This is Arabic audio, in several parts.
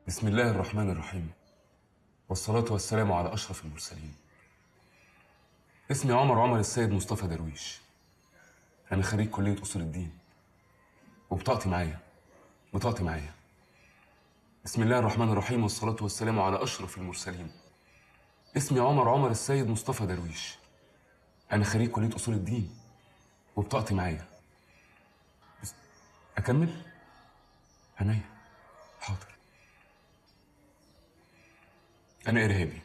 بسم الله الرحمن الرحيم، والصلاة والسلام على أشرف المرسلين. اسمي عمر السيد مصطفى درويش. أنا خريج كلية أصول الدين، وبطاقتي معايا. بسم الله الرحمن الرحيم، والصلاة والسلام على أشرف المرسلين. اسمي عمر السيد مصطفى درويش. أنا خريج كلية أصول الدين، وبطاقتي معايا. أكمل؟ عينيا، حاضر. أنا إرهابي،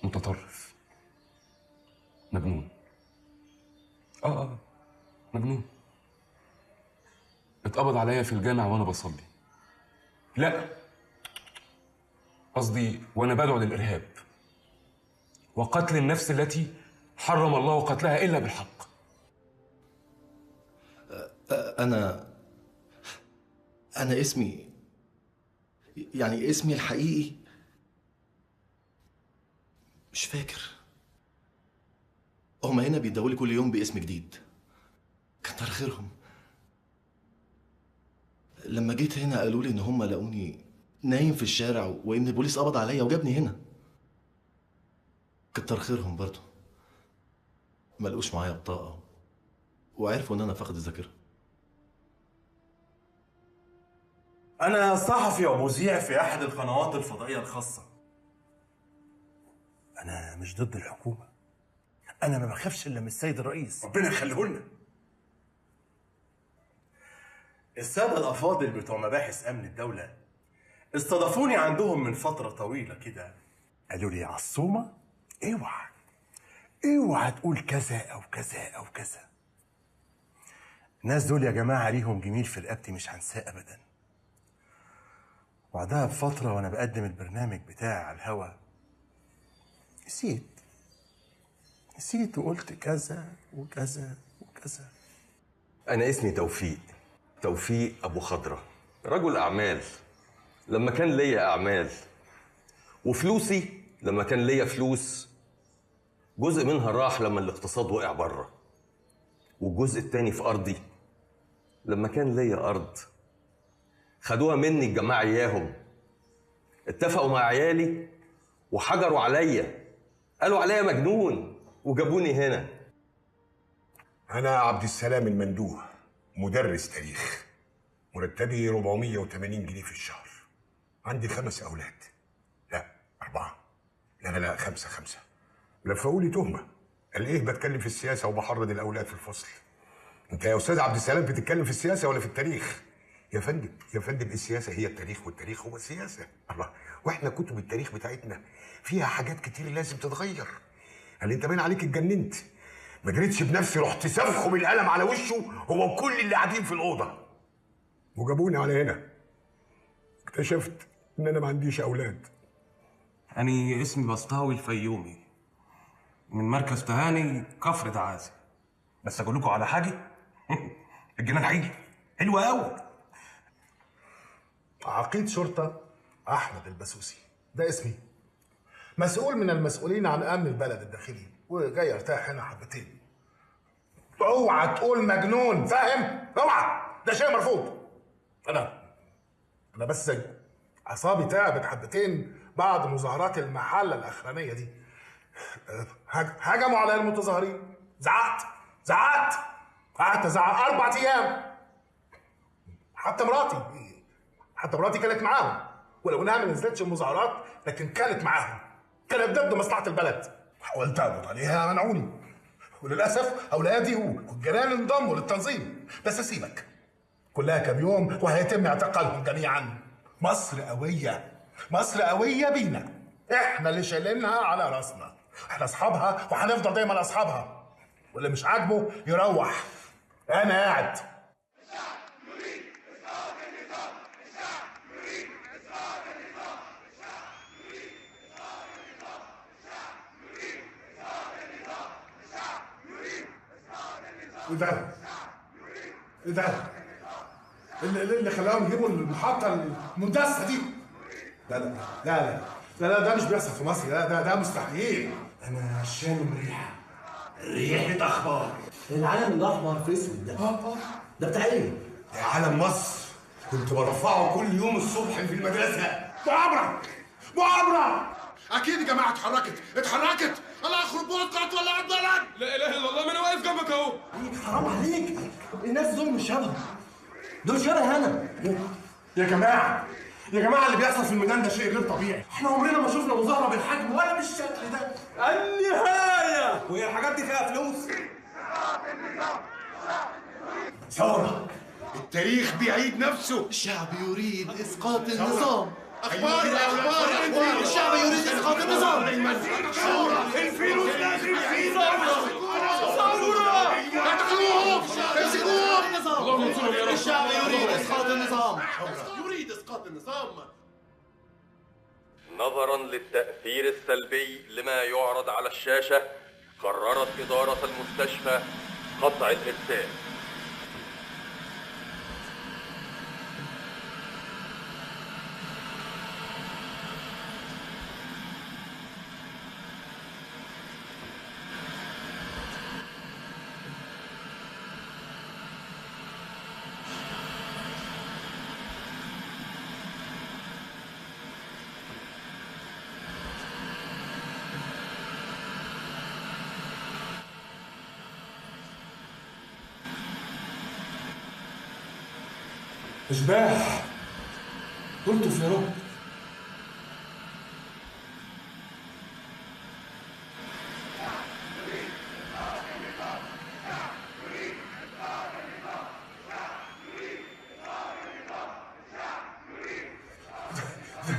متطرف، مجنون. مجنون. اتقبض عليا في الجامع وأنا بصلي. لا، قصدي وأنا بدعو للإرهاب وقتل النفس التي حرم الله قتلها إلا بالحق. أنا اسمي الحقيقي مش فاكر. هما هنا بيدولي كل يوم باسم جديد، كتر خيرهم. لما جيت هنا قالوا لي إن هما لقوني نايم في الشارع وإن البوليس قبض عليا وجابني هنا، كتر خيرهم برضه. ما لقوش معايا بطاقة وعرفوا إن أنا فاقد الذاكرة. أنا صحفي ومذيع في أحد القنوات الفضائية الخاصة. أنا مش ضد الحكومة، أنا ما بخافش إلا من السيد الرئيس، ربنا يخليه لنا. السادة الأفاضل بتوع مباحث أمن الدولة استضافوني عندهم من فترة طويلة كده، قالوا لي يا عصومة اوعى تقول كذا أو كذا أو كذا. الناس دول يا جماعة ليهم جميل في رقبتي مش هنساه أبدا. وبعدها بفترة وأنا بقدم البرنامج بتاعي على الهوا نسيت وقلت كذا وكذا وكذا. أنا اسمي توفيق أبو خضرة، رجل أعمال لما كان ليا أعمال، وفلوسي لما كان ليا فلوس جزء منها راح لما الاقتصاد وقع بره، والجزء التاني في أرضي لما كان ليا أرض خدوها مني الجماعة إياهم، اتفقوا مع عيالي وحجروا عليا، قالوا عليا مجنون وجابوني هنا. أنا عبد السلام المندوه، مدرس تاريخ، مرتبي 480 جنيه في الشهر. عندي 5 أولاد، لا 4، لا 5. لفقوا لي تهمة، قال إيه بتكلم في السياسة وبحرض الأولاد في الفصل. أنت يا أستاذ عبد السلام بتتكلم في السياسة ولا في التاريخ؟ يا فندم السياسة هي التاريخ والتاريخ هو السياسة. الله، وإحنا كتب التاريخ بتاعتنا فيها حاجات كتير لازم تتغير. هل أنت باين عليك اتجننت؟ ما جريتش بنفسي، رحت سفخه بالقلم على وشه هو وكل اللي قاعدين في الأوضة، وجابوني على هنا. اكتشفت إن أنا ما عنديش أولاد. أنا اسمي بسطاوي الفيومي، من مركز تهاني كفر دعازي. بس أقول لكم على حاجة الجنان حلوة أوي. عقيد شرطة أحمد البسوسي، ده اسمي، مسؤول من المسؤولين عن أمن البلد الداخلي، وجاي ارتاح هنا حبتين. اوعى تقول مجنون، فاهم؟ اوعى، ده شيء مرفوض. أنا بس أعصابي تعبت حبتين بعد مظاهرات المحلة الأخرانية دي. هجموا على المتظاهرين، زعقت قعدت أزعق 4 أيام. حتى مراتي كانت معاهم، ولو انها ما نزلتش المظاهرات لكن كانت معاهم، كانت ضد مصلحه البلد. حاولت اقبض عليها، منعوني، وللاسف اولادي والجيران انضموا للتنظيم. بس سيبك، كلها كام يوم وهيتم اعتقالهم جميعا. مصر قويه بينا، احنا اللي شايلينها على راسنا، احنا اصحابها وهنفضل دايما اصحابها. واللي مش عاجبه يروح، انا قاعد. ايه ده؟ اللي خلاهم يجيبوا المحطة المندسة دي؟ لا، ده مش بيحصل في مصر، ده مستحيل. أنا شامم ريحة أخبار. العلم الأحمر في اسود ده، ده بتاع إيه؟ ده علم مصر، كنت برفعه كل يوم الصبح في المدرسه. مؤامرة. اكيد يا جماعه اتحركت. الله يخرب بيتك ولا البلد. لا اله الا الله، ما انا واقف جنبك اهو. حرام عليك، الناس دول مش شبه، دول شبه انا. يا جماعة اللي بيحصل في الميدان ده شيء غير طبيعي. احنا عمرنا ما شفنا مظاهرة بالحجم ولا بالشكل ده. النهايه وهي الحاجات دي فيها فلوس؟ ثوره. التاريخ بيعيد نفسه. الشعب يريد اسقاط النظام. اخبار الشعب يريد اسقاط النظام. الفلوس لازم يعيد ثورة. اعتقلوهم امسكوهم. اللهم انصرهم يا رب. الشعب يريد اسقاط النظام. يريد اسقاط النظام. نظرا للتأثير السلبي لما يعرض على الشاشة، قررت إدارة المستشفى قطع الإرسال. اشباح. قلت يا رب.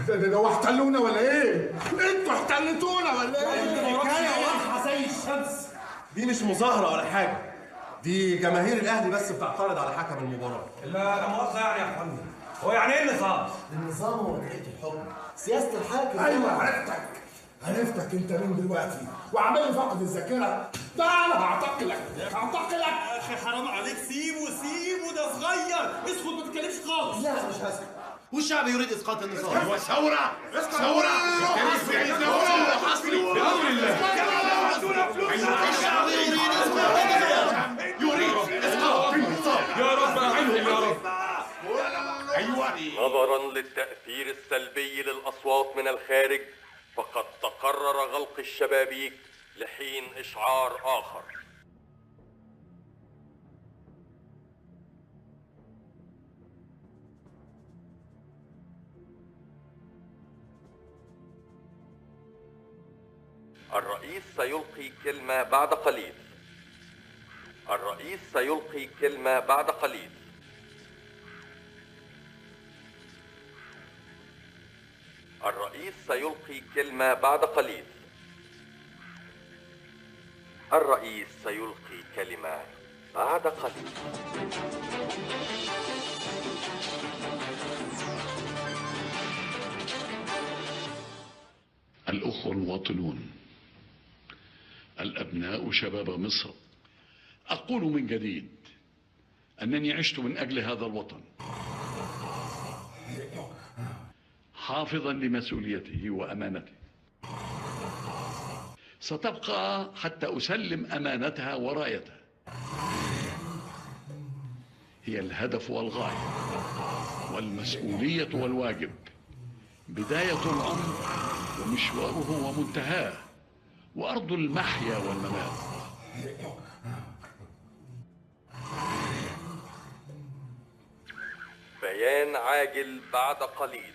ده احتلونا ولا ايه؟ انتوا احتلتونا ولا ايه؟ حكايه واضحه زي الشمس. دي مش مظاهره ولا حاجه، دي جماهير الاهلي بس بتعترض على حكم المباراه. لا مؤاخذه يعني يا فندم، هو يعني ايه النظام؟ النظام هو طريقه الحكم، سياسه الحاكم. ايوه عرفتك انت مين دلوقتي وعمال لي فقد الذاكره. تعال هعتقلك. يا اخي حرام عليك، سيبه ده صغير، اسكت ما تتكلمش خالص. لا مش هسكت. والشعب يريد اسقاط النظام. ثورة. التاريخ بيعيد نفسه. بأمر الله. الشعب يريد اسقاط النظام. يريد اسقاط النظام. يا رب اعينهم يا رب. نظرا للتأثير السلبي للأصوات من الخارج، فقد تقرر غلق الشبابيك لحين إشعار آخر. الرئيس سيلقي كلمة بعد قليل. الرئيس سيلقي كلمة بعد قليل. الرئيس سيلقي كلمة بعد قليل. الرئيس سيلقي كلمة بعد قليل. الأخوة المواطنون، الأبناء شباب مصر، أقول من جديد أنني عشت من أجل هذا الوطن، حافظا لمسؤوليته وأمانته. ستبقى حتى أسلم أمانتها ورايتها. هي الهدف والغاية والمسؤولية والواجب، بداية الأمر ومشواره ومنتهاه، وأرض المحيا والممات. بيان عاجل بعد قليل.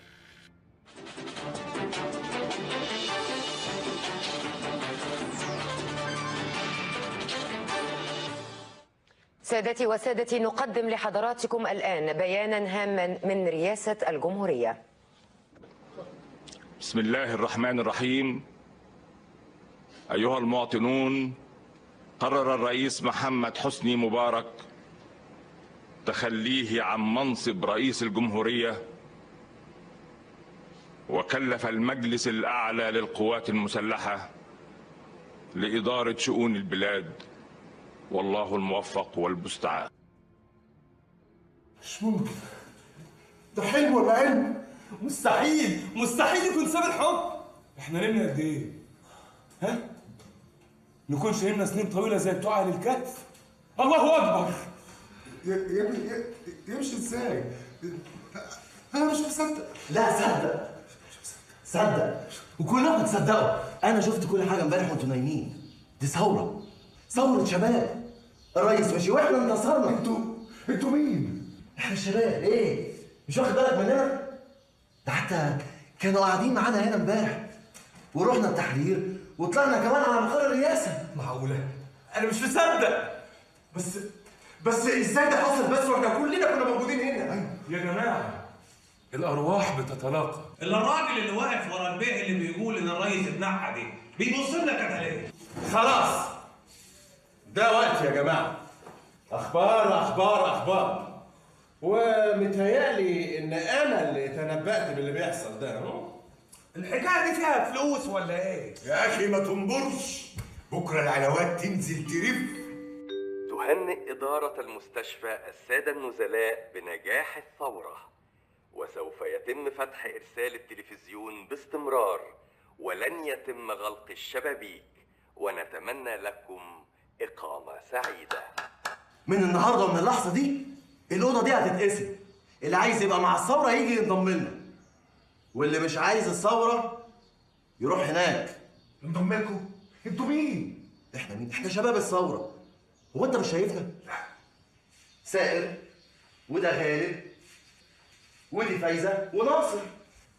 سادتي وسادتي، نقدم لحضراتكم الآن بيانا هاما من رئاسة الجمهورية. بسم الله الرحمن الرحيم. أيها المواطنون، قرر الرئيس محمد حسني مبارك تخليه عن منصب رئيس الجمهورية، وكلف المجلس الأعلى للقوات المسلحة لإدارة شؤون البلاد، والله الموفق والمستعان. مش ممكن، ده حلم ولا علم؟ مستحيل يكون ساب الحكم. احنا نمنا قد ايه؟ ها؟ نكونش نمنا سنين طويله زي بتوع اهل الكهف؟ الله اكبر. يمشي ازاي؟ انا مش مصدق. لا صدق، صدق وكلكم تصدقوا. انا شفت كل حاجه امبارح وانتوا نايمين. دي ثوره، ثوره شباب. الرئيس مشي واحنا انتصرنا. انتوا مين؟ احنا الشباب. ايه مش واخد بالك مننا؟ ده حتى كانوا قاعدين معانا هنا امبارح، ورحنا التحرير وطلعنا كمان على مقر الرئاسه. معقوله؟ انا مش مصدق. بس ازاي ده حصل بس واحنا كلنا كنا موجودين هنا؟ يا جماعه الارواح بتتلاقى. الا الراجل اللي واقف ورا البيع اللي بيقول ان الريس اتنحى دي بيبص لنا كده ليه؟ خلاص ده وقت يا جماعه. اخبار اخبار اخبار. ومتهيألي ان انا اللي تنبأت باللي بيحصل ده. الحكايه دي فيها فلوس ولا ايه؟ يا اخي ما تنبرش، بكره العلاوات تنزل ترف. تهنئ إدارة المستشفى السادة النزلاء بنجاح الثورة، وسوف يتم فتح إرسال التلفزيون باستمرار ولن يتم غلق الشبابيك، ونتمنى لكم إقامة سعيدة. من النهارده ومن اللحظه دي الاوضه دي هتتقسم. اللي عايز يبقى مع الثوره يجي ينضم لنا، واللي مش عايز الثوره يروح هناك. انضم لكم؟ انتوا مين؟ احنا مين؟ احنا شباب الثوره. هو انت مش شايفنا؟ سائر، وده غالب، ودي فايزه وناصر.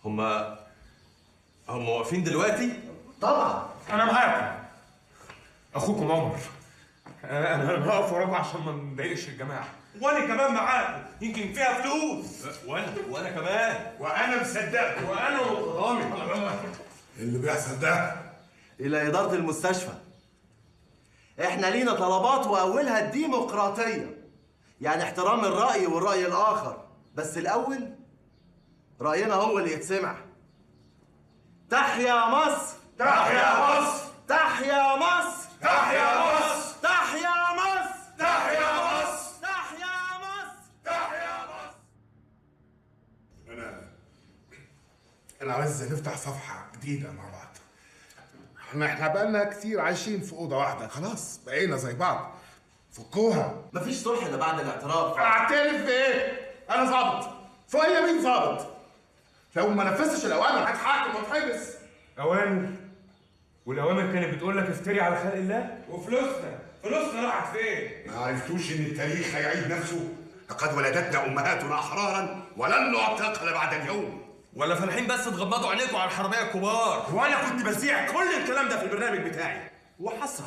هم واقفين دلوقتي؟ طبعا انا معاكم. اخوكم عمر. انا هقف وراكم عشان ما نضايقش الجماعه. وانا كمان معاكم، يمكن فيها فلوس. وانا كمان. وانا مصدقكم. وانا ورامي. اللي بيحصل ده الى اداره المستشفى. احنا لينا طلبات واولها الديمقراطيه، يعني احترام الراي والراي الاخر، بس الاول راينا هو اللي يتسمع. تحيا مصر، تحيا مصر، تحيا مصر، تحيا مصر، تحيا مصر، تحيا مصر، تحيا مصر، تحيا مصر. انا عايز نفتح صفحه جديده مع بعض. احنا بقالنا كتير عايشين في اوضه واحده، خلاص بقينا زي بعض. فكوها. مفيش صلح الا بعد الاعتراف. اعترف بايه؟ انا ظابط. فوقيا مين ظابط؟ لو ما نفذتش الاوامر هتحاكم واتحبس. اوامر؟ والاوامر كانت بتقول لك افتري على خلق الله؟ فلوسنا راحت فين؟ ما عرفتوش ان التاريخ هيعيد نفسه؟ لقد ولدتنا امهاتنا احرارا ولن نعتقل بعد اليوم. ولا فالحين بس تغمضوا عينيكم على الحراميه الكبار؟ وانا كنت بذيع كل الكلام ده في البرنامج بتاعي وحصل.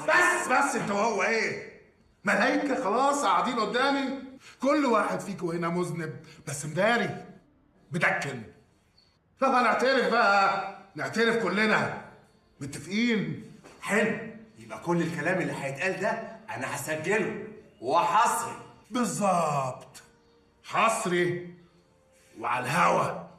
بس انت وهو ايه؟ ملايكه خلاص قاعدين قدامي. كل واحد فيكم هنا مذنب بس مداري بدكن. طب هنعترف بقى، نعترف كلنا. متفقين؟ حلو، يبقى كل الكلام اللي هيتقال ده انا هسجله وحصري. بالظبط، حصري وعلى الهوا.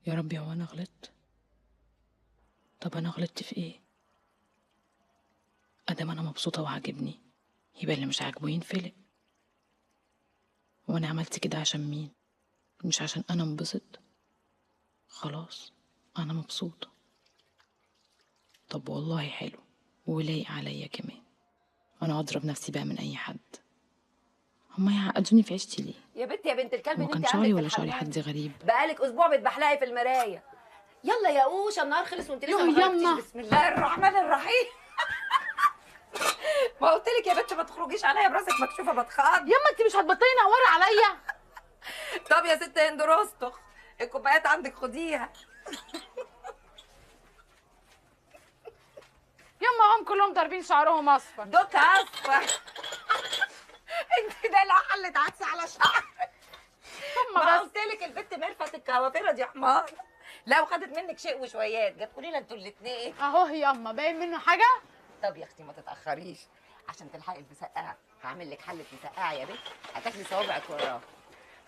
يا ربي هو انا غلطت؟ طب انا غلطت في ايه؟ ادام انا مبسوطه وعاجبني يبقى اللي مش عاجبه ينفلق. وانا عملت كده عشان مين؟ مش عشان انا انبسط. خلاص انا مبسوطه. طب والله حلو ولايق عليا كمان. انا اضرب نفسي بقى من اي حد. هما يعقدوني في عيشتي ليه؟ يا بنت يا بنت الكلب، ما كان شعري ولا شعري حد غريب؟ بقالك اسبوع بتبحلقي في المرايه. يلا يا قوشه، النهار خلص وانت لسه يو يما. بسم الله الرحمن الرحيم. ما قلت لك يا بنت ما تخرجيش عليا براسك مكشوفه بتخاض. يما انت مش هتبطلي نوري عليا. طب يا ست هند رستخ، الكوبايات عندك خديها. يما هم كلهم ضاربين شعرهم اصفر. دوك اصفر. انت ده لا حلت عدس على شعرك. ما قلت لك البت مرفت الكوافيره دي حمار. لو خدت منك شيء وشويات جت قولي لنا انتوا الاثنين. اهو يما باين منه حاجه. طب يا اختي ما تتاخريش عشان تلحقي المسقعه. هعمل لك حله مسقعه يا بنت هتاكلي صوابعك وراها.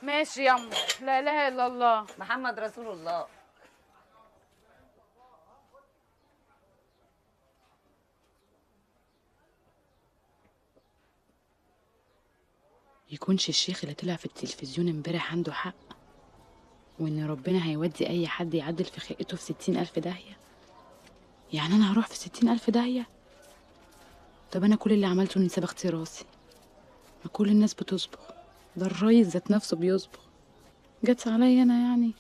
ماشي يما. لا اله الا الله محمد رسول الله. يكونش الشيخ اللي طلع في التلفزيون امبارح عنده حق. وإن ربنا هيودي أي حد يعدل في خلقته في 60,000 داهية. يعني أنا هروح في 60,000 داهية؟ طب أنا كل اللي عملته إني صبغت راسي. ما كل الناس بتصبغ، ده الريس ذات نفسه بيصبغ، جت عليا أنا يعني؟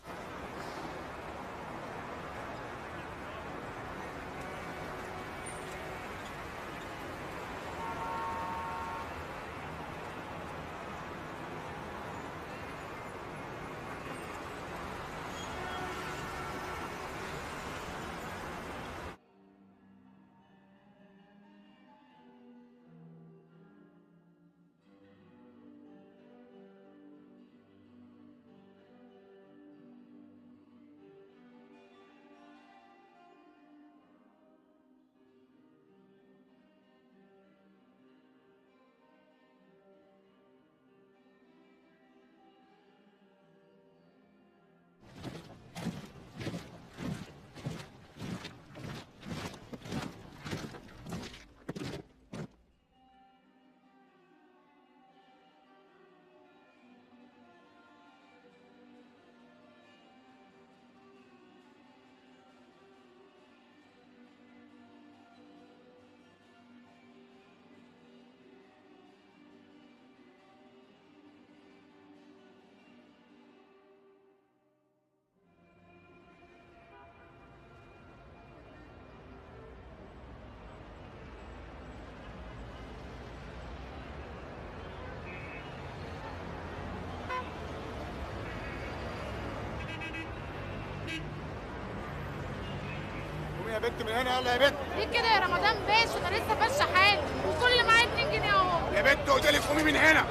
يا بنت من هنا، يلا يا بنت. ليه كده يا رمضان باشا؟ انا لسه فاشة حالي وكل اللي معايا 2 جنيه اهو. يا بنت قلت لك قومي من هنا.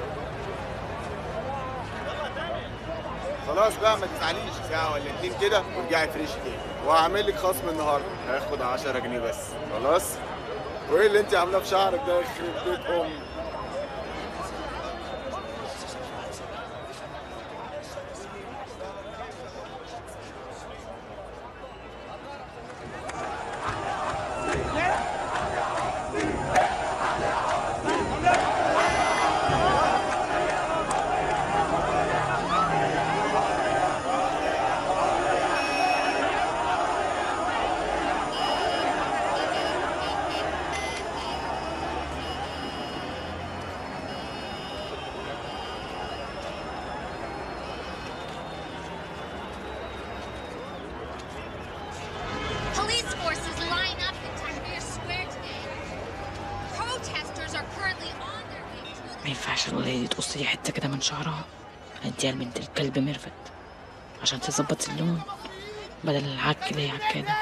خلاص بقى ما تزعليش، ساعة ولا 2 كده وارجعي فريش تاني، وهعمل لك خصم النهارده، هاخد 10 جنيه بس. خلاص؟ وايه اللي انت عاملاه في شعرك ده يخرب بيت امي؟ ما ينفعش الولاية دي تقص لي حتة كده من شعرها، هديها لبنت الكلب ميرفت عشان تظبط اللون بدل العك اللي هي عكاده.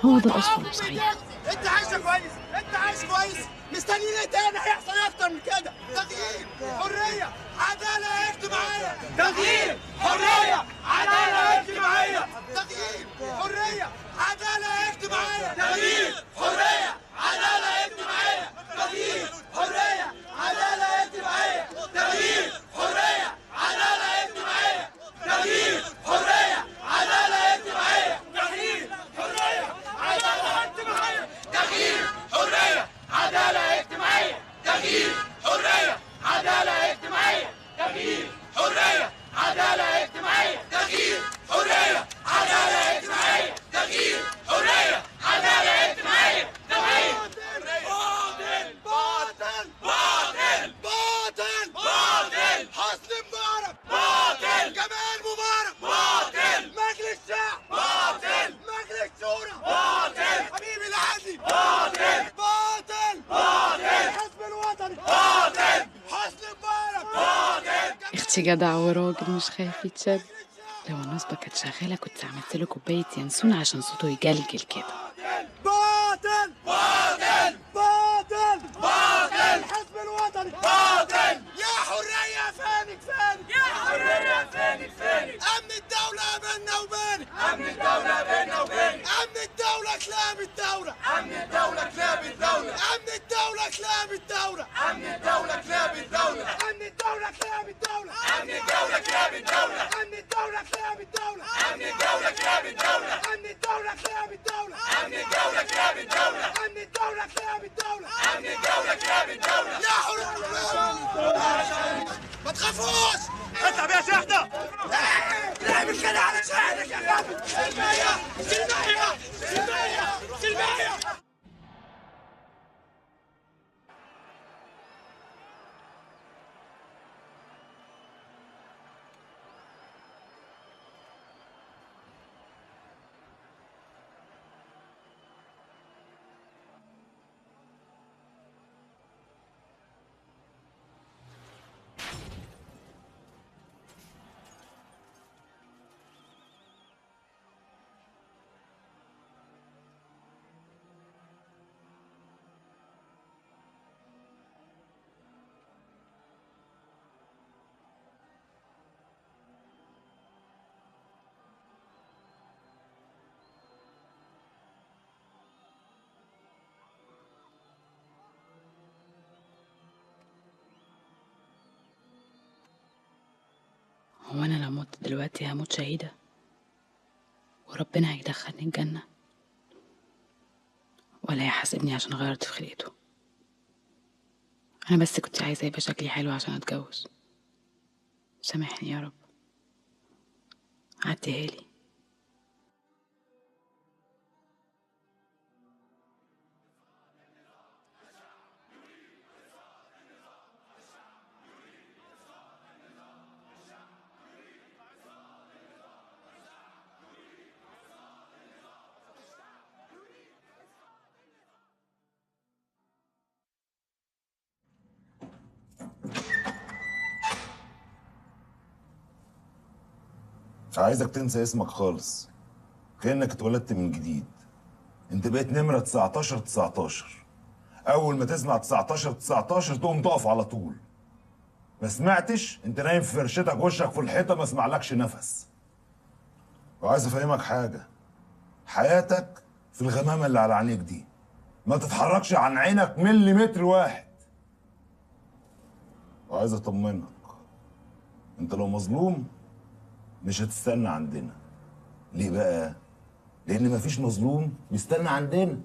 هو ده الأصل صحيح. انت عايشه كويس، انت عايش كويس، مستنيين ايه تاني؟ هيحصل اكتر من كده. تغيير، حريه، عداله اجتماعيه. تغيير، حريه، عداله اجتماعيه. تغيير، حريه، عداله اجتماعيه. تغيير، حريه، عداله اجتماعيه. تغيير، حريه، عداله اجتماعيه. تغيير، حريه، عداله اجتماعيه. تغيير، حريه، عداله اجتماعيه. تغيير، حريه، عداله اجتماعيه. تغيير، حريه، عداله اجتماعيه. تغيير، حريه، عداله اجتماعيه. تغيير، حريه، عداله اجتماعيه. تغيير، حريه، عداله اجتماعيه. تغيير، حريه، عداله اجتماعيه. تغيير. باطل باطل باطل باطل. حسني مبارك باطل. جمال مبارك باطل. مجلس شعب باطل. مجلس شورى باطل. حبيبي العدلي باطل باطل باطل. حزب الوطني باطل. حسني مبارك باطل. اختي جدع وراجل مش خايف يتشد. لو النصبة كانت شغالة كنت عملت له كوباية ينسون عشان صوته يجلجل كده. باطل باطل باطل باطل. حزب الوطني باطل. يا حرية فينك فينك. يا حرية فينك فينك. أمن الدولة بينا وبينك. أمن الدولة بينا وبينك. أمن الدولة كلاب الدولة. أمن الدولة كلاب الدولة. أمن الدولة كلاب الدولة. أمن الدولة كلاب الدولة. أمن الدولة كلاب الدولة. أمن الدولة كلاب الدولة. أمن الدولة كلاب الدولة. أمن الدولة كلاب الدولة. أمن الدولة كلاب الدولة. أمن الدولة كلاب الدولة. أمن الدولة كلاب الدولة. أمن الدولة كلاب الدولة. يا حرية ما تخافوش. اطلع بيها شحنة. اعمل كده على شهرك يا غبي. سلمية سلمية سلمية سلمية. هو أنا لو مت دلوقتي هموت شهيدة وربنا هيدخلني الجنة ولا هيحاسبني عشان غيرت في خلقته؟ أنا بس كنت عايزة يبقى شكلي حلو عشان أتجوز. سامحني يا رب، عديها لي. مش عايزك تنسى اسمك خالص، كأنك اتولدت من جديد. انت بقيت نمرة 19. أول ما تسمع 19 تقوم تقف على طول. ما سمعتش انت نايم في فرشتك وشك في الحيطة ما اسمعلكش نفس. وعايز افهمك حاجة، حياتك في الغمامة اللي على عينيك دي، ما تتحركش عن عينك مليمتر واحد. وعايز اطمنك، انت لو مظلوم مش هتستنى عندنا. ليه بقى؟ لأن مفيش مظلوم بيستنى عندنا.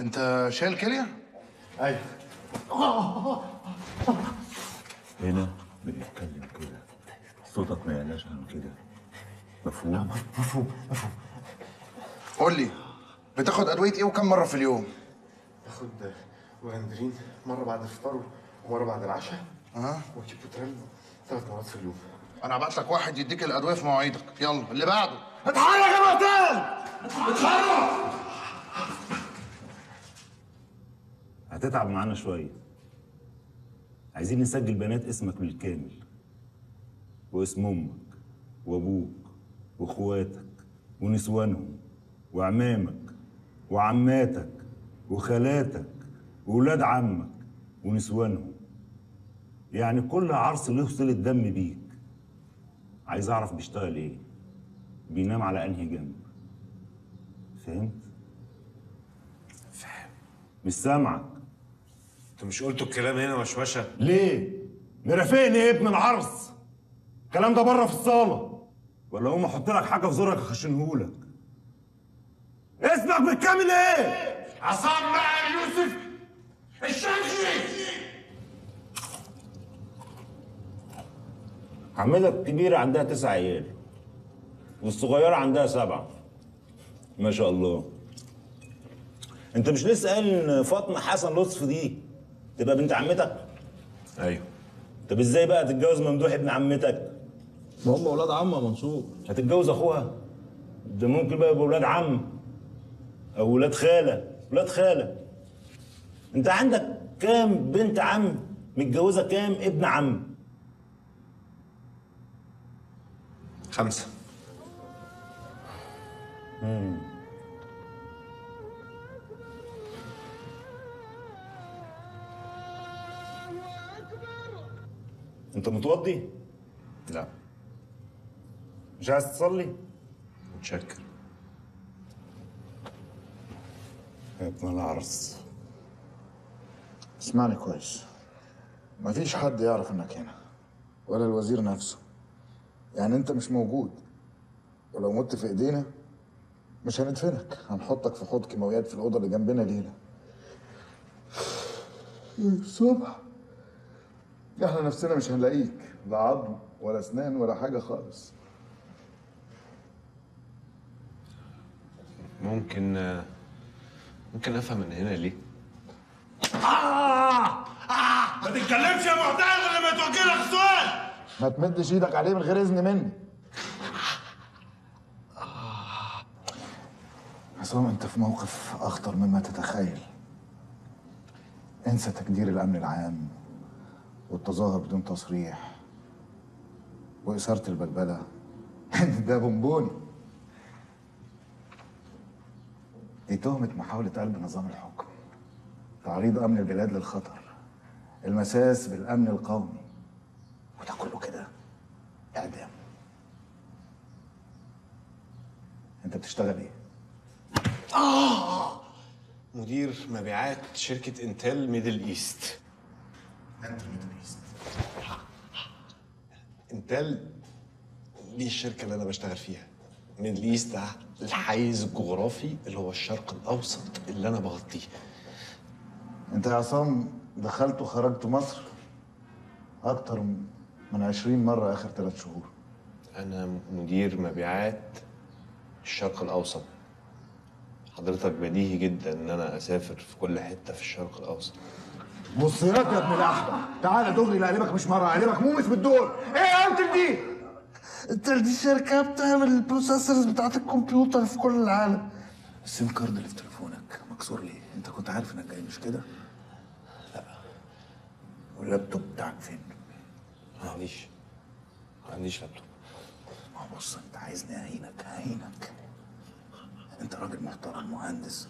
انت شايل كليه؟ ايوه. هنا بنتكلم كده، صوتك ما يعلاش عن كده. مفهوم؟ مفهوم. قول لي بتاخد ادويه ايه وكم مره في اليوم؟ باخد وغندرين مره بعد الفطار ومره بعد العشاء. وكيبوتران 3 مرات في اليوم. انا هبعت لك واحد يديك الادويه في مواعيدك. يلا اللي بعده. اتحرك يا معتاد، اتحرك. هتتعب معانا شوية. عايزين نسجل بيانات اسمك بالكامل، واسم امك وابوك واخواتك ونسوانهم وعمامك وعماتك وخالاتك وولاد عمك ونسوانهم، يعني كل عرس له صلة دم بيك. عايز اعرف بيشتغل ايه، بينام على انهي جنب. فهمت؟ فاهم. مش سامعك. انتوا مش قلتوا الكلام هنا وشوشه؟ ليه؟ مرافقني ايه ابن العرس؟ الكلام ده بره في الصالة، ولا اقوم احط لك حاجة في زورك اخشنهولك. اسمك بالكامل ايه؟ عصام بقى يوسف الشمسي. حميدة الكبيرة عندها 9 عيال والصغيرة عندها 7. ما شاء الله. انت مش لسه قايل ان فاطمة حسن لطفي دي تبقى بنت عمتك؟ ايوه. طب ازاي بقى تتجوز ممدوح ابن عمتك؟ ما هم ولاد عم يا منصور. هتتجوز اخوها؟ ده ممكن بقى يبقوا ولاد عم او ولاد خالة. ولاد خالة. انت عندك كام بنت عم متجوزة كام ابن عم؟ 5. انت متوضي؟ لا. مش عايز تصلي؟ متشكر. يا ابن العرس. اسمعني كويس، مفيش حد يعرف انك هنا ولا الوزير نفسه. يعني انت مش موجود، ولو مت في ايدينا مش هندفنك، هنحطك في حوض كيماويات في الأوضة اللي جنبنا ليلة. الصبح احنا نفسنا مش هنلاقيك، لا عظم ولا أسنان ولا حاجة خالص. ممكن افهم من هنا ليه؟ ما تتكلمش يا معتاد غير لما توجه لك سؤال. ما تمدش ايدك عليه من غير إذن مني. عصام انت في موقف اخطر مما تتخيل. انسى تجدير الامن العام والتظاهر بدون تصريح واثاره البلبله. ده بونبوني. دي تهمه محاوله قلب نظام الحكم، تعريض امن البلاد للخطر، المساس بالامن القومي، وده كله كده اعدام. انت بتشتغل ايه؟ مدير مبيعات شركة انتل ميدل ايست. انتل ميدل ايست. انتل دي الشركة اللي انا بشتغل فيها. ميدل ايست ده الحيز الجغرافي اللي هو الشرق الاوسط اللي انا بغطيه. انت يا عصام دخلت وخرجت مصر اكتر من 20 مرة اخر 3 شهور. انا مدير مبيعات الشرق الاوسط. حضرتك بديهي جدا ان انا اسافر في كل حته في الشرق الاوسط. بصيات يا ابن الاحمر، تعالى دغري لقلبك مش مره، قلبك مو مش بالدور. ايه يا انتل دي؟ انتل دي شركه بتعمل البروسيسورز بتاعت الكمبيوتر في كل العالم. السيم كارد اللي في تليفونك مكسور ليه؟ انت كنت عارف انك جاي مش كده؟ لا. واللابتوب بتاعك فين؟ ما عنديش لابتوب. ما هو بص، انت عايزني اهينك. انت راجل محترم مهندس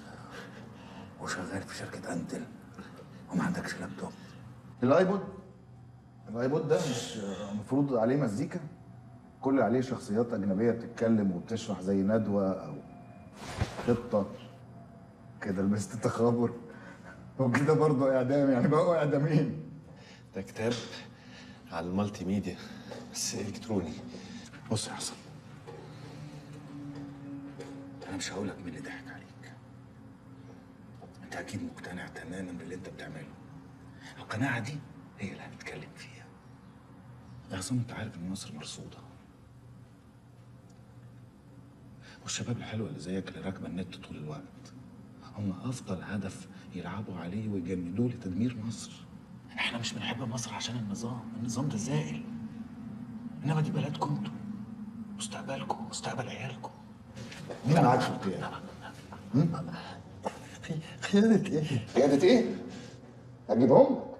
وشغال في شركة انتل وما عندكش لابتوب. الايبود ده مش المفروض عليه مزيكا؟ كل اللي عليه شخصيات اجنبية بتتكلم وبتشرح زي ندوة او خطة كده. لبست تخابر وكده برضه اعدام، يعني بقوا اعدامين. ده كتاب على المالتي ميديا بس الكتروني. بص يا حسن، أنا مش هقولك مين اللي ضحك عليك. أنت أكيد مقتنع تماماً باللي أنت بتعمله. القناعة دي هي اللي هنتكلم فيها. يا عصام أنت عارف إن مصر مرصودة. والشباب الحلوة اللي زيك اللي راكبة النت طول الوقت هم أفضل هدف يلعبوا عليه ويجندوه لتدمير مصر. إحنا مش بنحب مصر عشان النظام ده زائل. إنما دي بلدكم أنتوا، مستقبلكم، مستقبل عيالكم. مين معاك في القيادة؟ قيادة ايه؟ قيادة ايه؟ هجيبهم لك.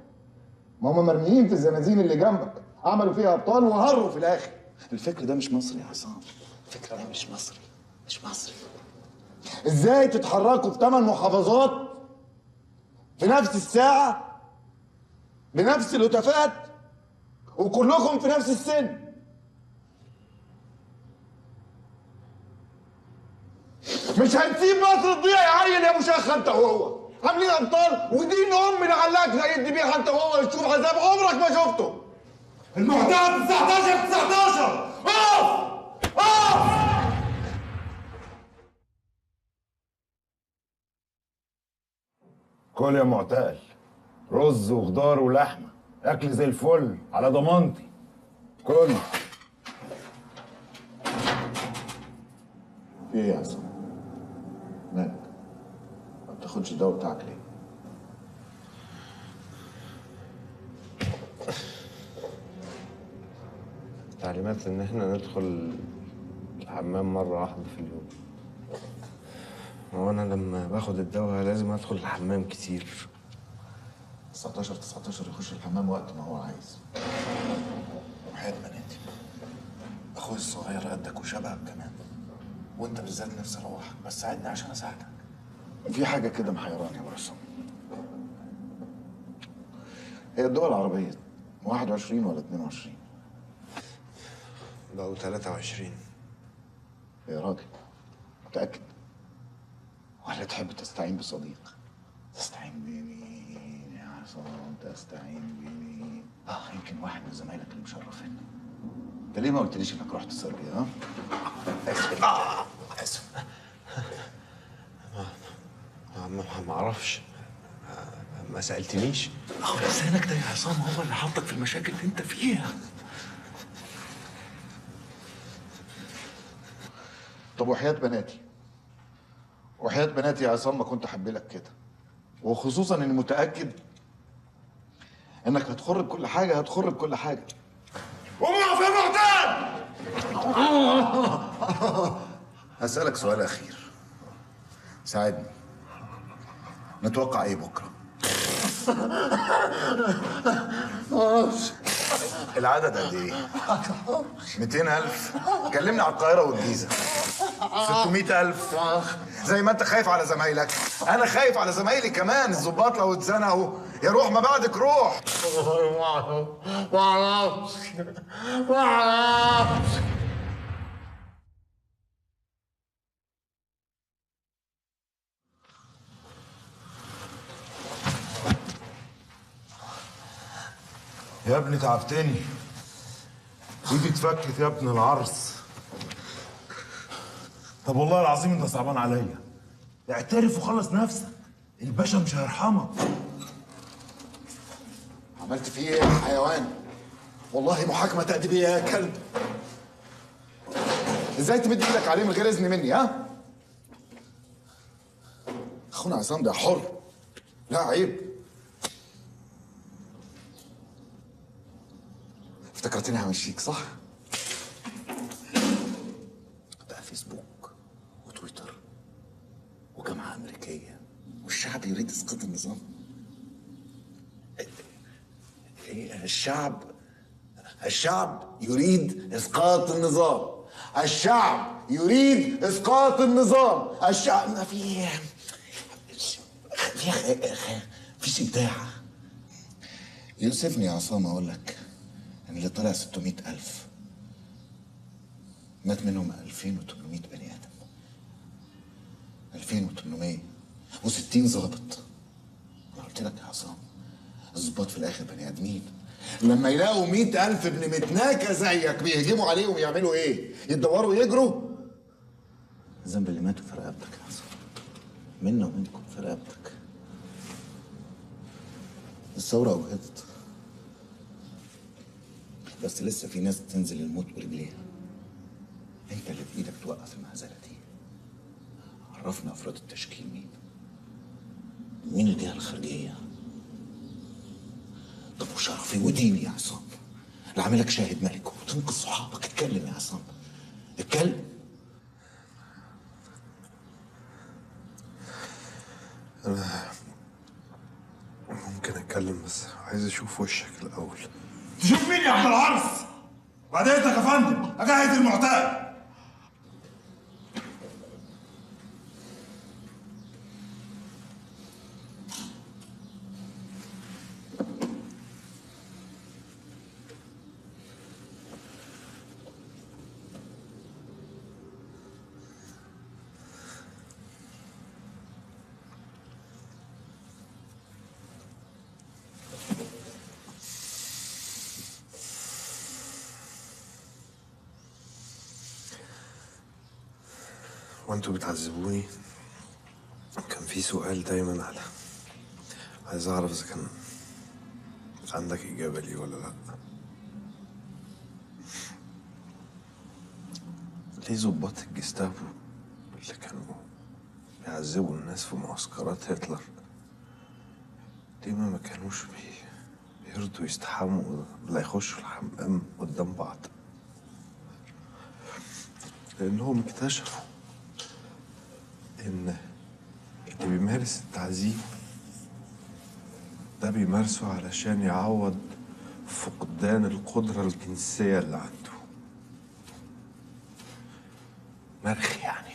ما هم مرميين في الزنازين اللي جنبك، عملوا فيها ابطال وهروا في الاخر. الفكر ده مش مصري يا عصام، الفكر ده مش مصري. ازاي تتحركوا في 8 محافظات في نفس الساعة بنفس الهتافات وكلكم في نفس السن؟ مش هنسيب مصر تضيع يا عيل يا مشخ انت وهو. عاملين ابطال ودين ام اللي علاك زي الذبيحه انت وهو تشوف عذاب عمرك ما شفته. المعتاد 19 اقف. كل يا معتقل رز وخضار ولحمه، اكل زي الفل على ضمانتي. كل في ايه يا عصام؟ مالك؟ ما بتاخدش الدواء بتاعك ليه؟ تعليمات ان احنا ندخل الحمام مرة واحدة في اليوم. هو انا لما باخد الدواء لازم ادخل الحمام كتير. 19 يخش الحمام وقت ما هو عايز. وحياة بناتي اخوي الصغير قدك وشبهك كمان، وانت بالذات نفسي اروحك، بس ساعدني عشان اساعدك. في حاجه كده محيراني يا ابو عصام. هي الدول العربيه 21 ولا 22؟ بقوا 23. يا راجل متاكد؟ ولا تحب تستعين بصديق؟ تستعين بمين يا عصام؟ تستعين بمين؟ يمكن واحد من زمايلك اللي مشرفين. انت ليه ما قلتليش انك رحت صربيا؟ ها؟ اسف. ما اعرفش، ما سالتنيش. اهو لسانك ده يا عصام هو اللي حطك في المشاكل اللي انت فيها. طب وحياة بناتي، وحياة بناتي يا عصام ما كنت احب لك كده، وخصوصا اني متاكد انك هتخر بكل حاجه، هتخر بكل حاجه. قوم اقف يا معتاد! هسألك سؤال أخير، ساعدني. نتوقع إيه بكرة؟ العدد قد إيه؟ 200,000؟ كلمني على القاهرة والجيزة. 600,000؟ زي ما أنت خايف على زمايلك، أنا خايف على زمايلي كمان. الظباط لو اتزنقوا يا روح ما بعدك روح. يا ابني تعبتني، ايدي اتفكت يا ابن العرس. طب والله العظيم انت صعبان عليا، اعترف وخلص نفسك، الباشا مش هيرحمك. عملت فيه إيه يا حيوان؟ والله محاكمة تأديبية يا كلب. ازاي تمد ايدك عليه من غير اذن مني؟ ها؟ اخونا عصام ده حر، لا عيب. افتكرتني همشيك صح؟ بقى فيسبوك وتويتر وجامعة أمريكية والشعب يريد إسقاط النظام. الشعب يريد إسقاط النظام. الشعب يريد إسقاط النظام. الشعب ما فيش إبداع. يؤسفني يا عصام أقول لك إن اللي طلع 600,000 مات منهم 2800 بني آدم. 2800 و60 ظابط. أنا قلت لك يا عصام الظباط في الآخر بني آدمين. لما يلاقوا 100,000 ابن متناكة زيك بيهجموا عليهم يعملوا إيه؟ يتدوروا يجروا؟ الذنب اللي ماتوا في رقبتك يا عصام، منا ومنكم في رقبتك. الثورة أوجدت، بس لسه في ناس تنزل الموت برجليها. انت اللي في ايدك توقف المهزله دي. عرفنا افراد التشكيل مين الجهه الخارجيه؟ طب وشرفي وديني يا عصام اللي عاملك شاهد ملك وتنقذ صحابك. اتكلم يا عصام، اتكلم. انا ممكن اتكلم بس عايز اشوف وشك الاول. تشوف مين يا عبد العرس؟ بعد اذنك يا فندم اجهز المعتاد. وانتوا بتعذبوني كان في سؤال دايما على عايز اعرف اذا كان عندك اجابه ليه ولا لا. ليه ضباط الجستافو اللي كانوا بيعذبوا الناس في معسكرات هتلر دايما ما كانوش بيرضوا يستحموا ولا يخشوا الحمام قدام بعض؟ لانهم اكتشفوا إن اللي بيمارس التعذيب ده بيمارسه علشان يعوض فقدان القدرة الجنسية اللي عنده. مرخي يعني.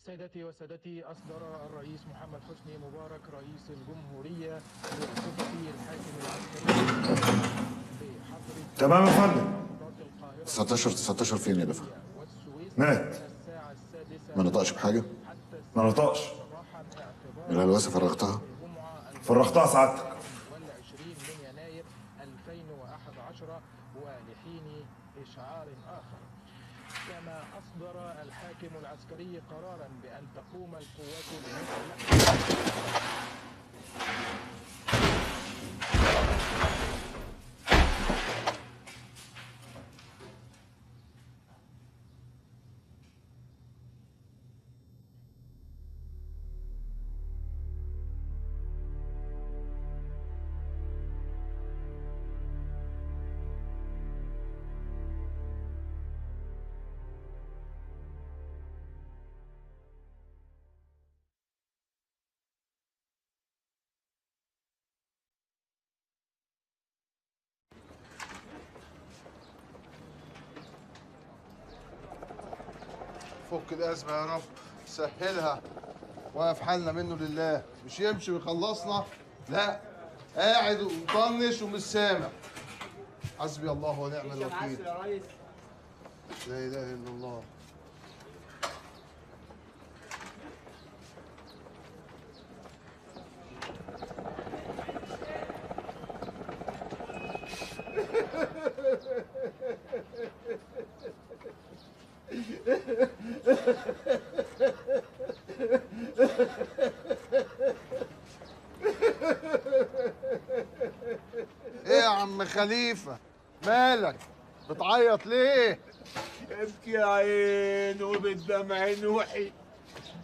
سيداتي وسادتي، أصدر الرئيس محمد حسني مبارك رئيس الجمهورية بصفته الحاكم العسكري تمام يا فندم. 19 فين يا دفع؟ مات. ما نطقش بحاجة؟ ما نطقش. الهلوسة فرغتها؟ فرغتها سعادتك. 20 من يناير 2011 ولحين إشعار آخر. الحاكم العسكري قرارا بأن تقوم القوات المسلحة فك الأزمة يا رب، سهلها. واقف حالنا منه لله، مش يمشي ويخلصنا، لا، قاعد ومطنش ومش سامع. حسبي الله ونعم الوكيل. لا إله إلا الله. ايه يا عم خليفة؟ مالك؟ بتعيط ليه؟ ابكي يا عين وبالدمع نوحي.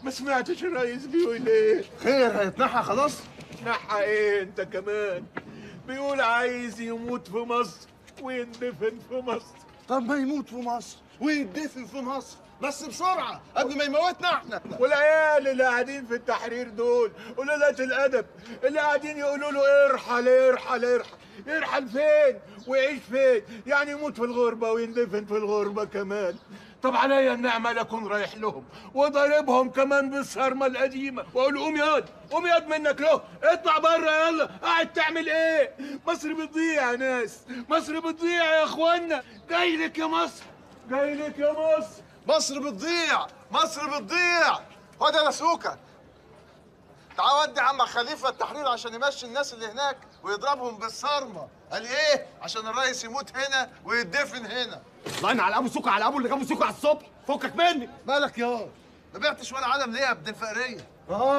ما سمعتش الرئيس بيقول ايه؟ خير هيتنحى خلاص؟ نحى ايه انت كمان؟ بيقول عايز يموت في مصر ويندفن في مصر. طب ما يموت في مصر ويدفن في مصر، بس بسرعة قبل ما يموتنا احنا. والعيال اللي قاعدين في التحرير دول قلالة الأدب اللي قاعدين يقولوا له ارحل ارحل ارحل، يرحل فين ويعيش فين؟ يعني يموت في الغربة ويندفن في الغربة كمان. طب عليا النعمة لكون رايح لهم وضاربهم كمان بالصرمة القديمة واقول قوم ياض قوم ياض منك له، اطلع بره يلا، قاعد تعمل ايه؟ مصر بتضيع يا ناس، مصر بتضيع يا اخوانا. جاي لك يا مصر، جاي لك يا مصر. مصر بتضيع، مصر بتضيع. خد يا سوكا، تعال ودي عم خليفة التحرير عشان يمشي الناس اللي هناك ويضربهم بالصرمة. قال ايه؟ عشان الرئيس يموت هنا ويدفن هنا. الله ينعل ابو سوكا على ابو اللي جابوا سوكا على الصبح، فكك مني. مالك يا ما بعتش ولا علم ليه يا ابن الفقرية؟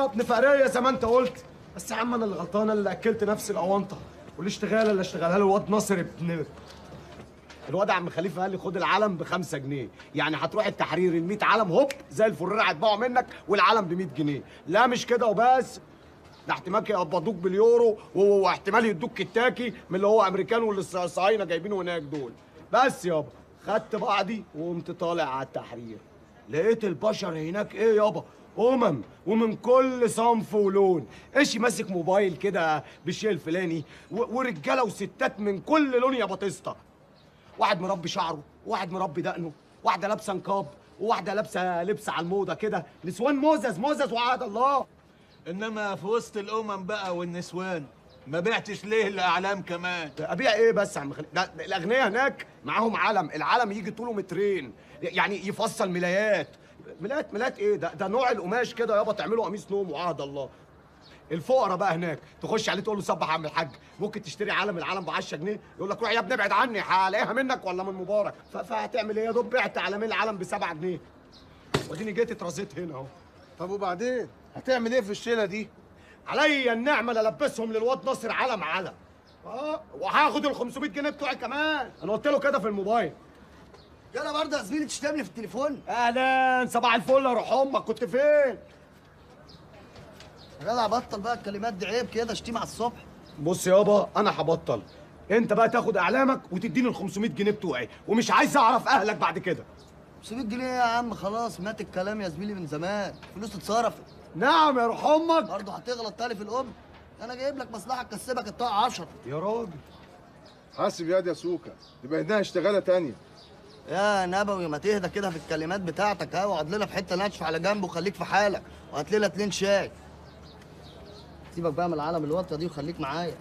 ابن فقريه زي ما انت قلت، بس يا عم انا اللي غلطان، انا اللي اكلت نفسي الاونطه، والاشتغاله اللي اشتغلها له الواد ناصر ابن الواد عم خليفه قال لي خد العلم ب5 جنيه، يعني هتروح التحرير ال 100 علم هوب زي الفريره هيتباعوا منك والعلم ب 100 جنيه. لا مش كده وبس، ده احتمال يقبضوك باليورو واحتمال يدوك كتاكي من اللي هو امريكان واللي الصهاينه جايبينه هناك دول. بس يابا خدت بعضي وقمت طالع على التحرير، لقيت البشر هناك ايه يابا؟ ومن كل صنف ولون، ايش ماسك موبايل كده بالشيء الفلاني، ورجاله وستات من كل لون يا بطيستا. واحد مربي شعره، واحد مربي دقنه، واحده لابسه نقاب، وواحده لابسه لبس على الموضه كده، نسوان موزز وعاد الله. انما في وسط الامم بقى والنسوان ما بعتش ليه الاعلام كمان؟ ابيع ايه بس يا عم خليل؟ ده الاغنياء هناك معاهم علم، العلم يجي طوله مترين، يعني يفصل ملايات. ملايات ايه؟ ده نوع القماش كده يابا تعمله قميص نوم وعهد الله. الفقراء بقى هناك تخش عليه تقول له صبح يا عم الحاج، ممكن تشتري العلم ب 10 جنيه، يقول لك روح يا ابني ابعد عني هلاقيها منك ولا من مبارك. فهتعمل ايه يا دوب؟ بعت علمين العلم ب7 جنيه، واديني جيت اترزيت هنا اهو. طب وبعدين هتعمل ايه في الشيله دي؟ عليا النعمه لا البسهم للواد ناصر علم وهاخد ال 500 جنيه بتوعي كمان، انا قلت له كده في الموبايل. يلا برضه يا زميلي تشتمني في التليفون؟ اهلا صباح الفل يا روح امك، كنت فين؟ يا جدع بطل بقى الكلمات دي، عيب كده شتيمه على الصبح. بص يابا انا هبطل، انت بقى تاخد اعلامك وتديني ال 500 جنيه بتوعي، ومش عايز اعرف اهلك بعد كده. 500 جنيه يا عم خلاص، مات الكلام يا زميلي من زمان، فلوس اتصرفت. نعم يا روح امك. برضه هتغلط تاني في الام؟ انا جايب لك مصلحه تكسبك الطاقه 10 يا راجل. حاسب ياد يا سوكا، يبقى هنا اشتغاله تانيه. يا نبوي ما تهدى كده في الكلمات بتاعتك، واقعد لنا في حته ناشفه على جنب وخليك في حالك، وهات لنا 2 شاي. سيبك بقى من العالم الوطني دي وخليك معايا.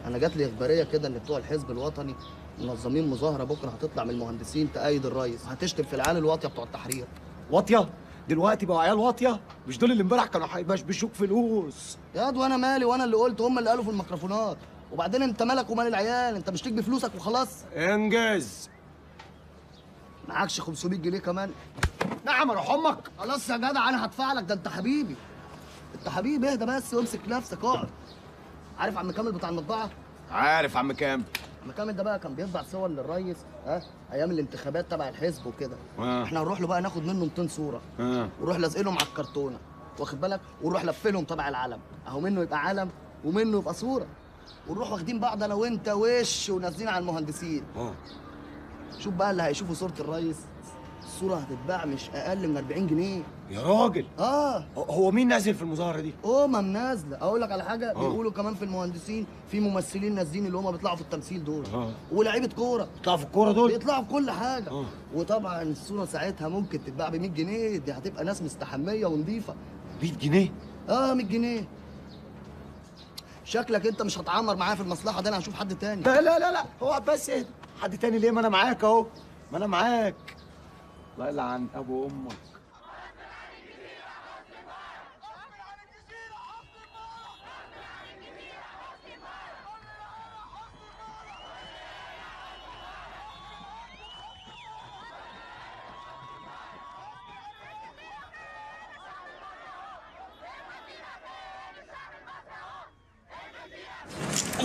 انا جات لي اخباريه كده ان بتوع الحزب الوطني منظمين مظاهره بكره هتطلع من المهندسين تأيد الرئيس، هتشتم في العيال الواطيه بتوع التحرير. واطيه؟ دلوقتي بقوا عيال واطيه؟ مش دول اللي امبارح كانوا هيبشبشوك فلوس؟ يا واد وانا مالي، وانا اللي قلت، هم اللي قالوا في الميكروفونات. وبعدين انت مالك ومال العيال؟ انت مش ليك بفلوسك وخلاص؟ انجز. معكش 500 جنيه كمان؟ نعم اروح امك. خلاص يا جدع انا هدفع لك، ده انت حبيبي. انت حبيبي، اهدى بس وامسك نفسك اقعد. عارف عم كامل بتاع المطبعه؟ عارف عم كامل. عم كامل ده بقى كان بيطبع صور للريس ايام الانتخابات تبع الحزب وكده. احنا هنروح له بقى ناخد منه 200 صوره ونروح لازقينهم على الكرتونه، واخد بالك، ونروح لفلهم تبع العلم، اهو منه يبقى علم ومنه يبقى صوره، ونروح واخدين بعض انا وانت وش ونازلين على المهندسين. شوف بقى اللي هيشوفوا صوره الريس، الصوره هتتباع مش اقل من 40 جنيه. يا راجل. هو مين نازل في المظاهره دي؟ نازله. اقول لك على حاجه، بيقولوا كمان في المهندسين في ممثلين نازلين اللي هم بيطلعوا في التمثيل دول، ولاعيبه كوره بيطلعوا في الكوره دول، بيطلعوا في كل حاجه. وطبعا الصوره ساعتها ممكن تتباع ب 100 جنيه، دي هتبقى ناس مستحميه ونظيفه. 100 جنيه؟ 100 جنيه. شكلك انت مش هتعمر معايا في المصلحه دي، انا هشوف حد تاني. لا لا لا لا، هو بس اهدى. حد تاني ليه؟ ما انا معاك اهو، ما انا معاك. الله يلعن ابو امك.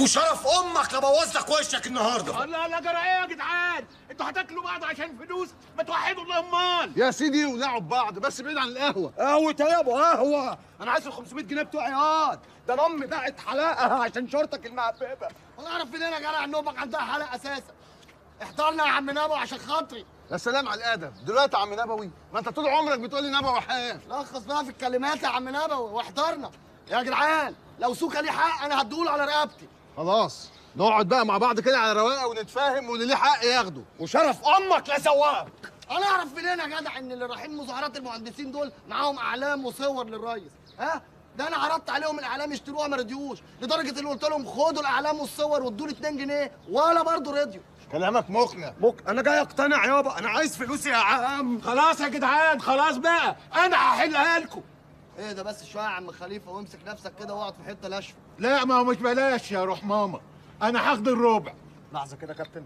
وشرف امك لبوظ لك وشك النهارده. الله لا جرى ايه يا جدعان؟ انتوا هتاكلوا بعض عشان فلوس؟ ما توحدوا الله امال. يا سيدي ولعوا ببعض بس بعيد عن القهوه. قهوة ايه يا ابو قهوة؟ انا عايز ال 500 جنيه بتوعي ياض، ده انا امي باعت حلاقه عشان شورتك المهببه. والله اعرف منين يا جدع ان امك عندها حلقه اساسا. احضرنا يا عم نبوي عشان خاطري. يا سلام على الادب، دلوقتي يا عم نبوي؟ ما انت طول عمرك بتقول لي نبوي حاف. لخص بقى في الكلمات يا عم نبوي واحضرنا. يا جدعان لو سوكا ليه حق انا هديهوله على رقبتي. خلاص نقعد بقى مع بعض كده على رواقه ونتفاهم واللي ليه حق ياخده. وشرف امك لا سواق. انا اعرف منين يا جدع ان اللي رايحين مظاهرات المهندسين دول معاهم اعلام وصور للريس؟ ده انا عرضت عليهم الاعلام يشتروها ما رضيوش، لدرجه اللي قلت لهم خدوا الاعلام والصور وادوا لي 2 جنيه ولا برضه رضيوا. كلامك مقنع. انا جاي اقتنع يابا، انا عايز فلوسي يا عم. خلاص يا جدعان خلاص بقى، انا هحلها لكم. ايه ده بس شويه يا عم خليفه وامسك نفسك كده واقعد في حته ناشفه. لا ما هو مش بلاش يا روح ماما، انا هاخد الربع. لحظه كده يا كابتن،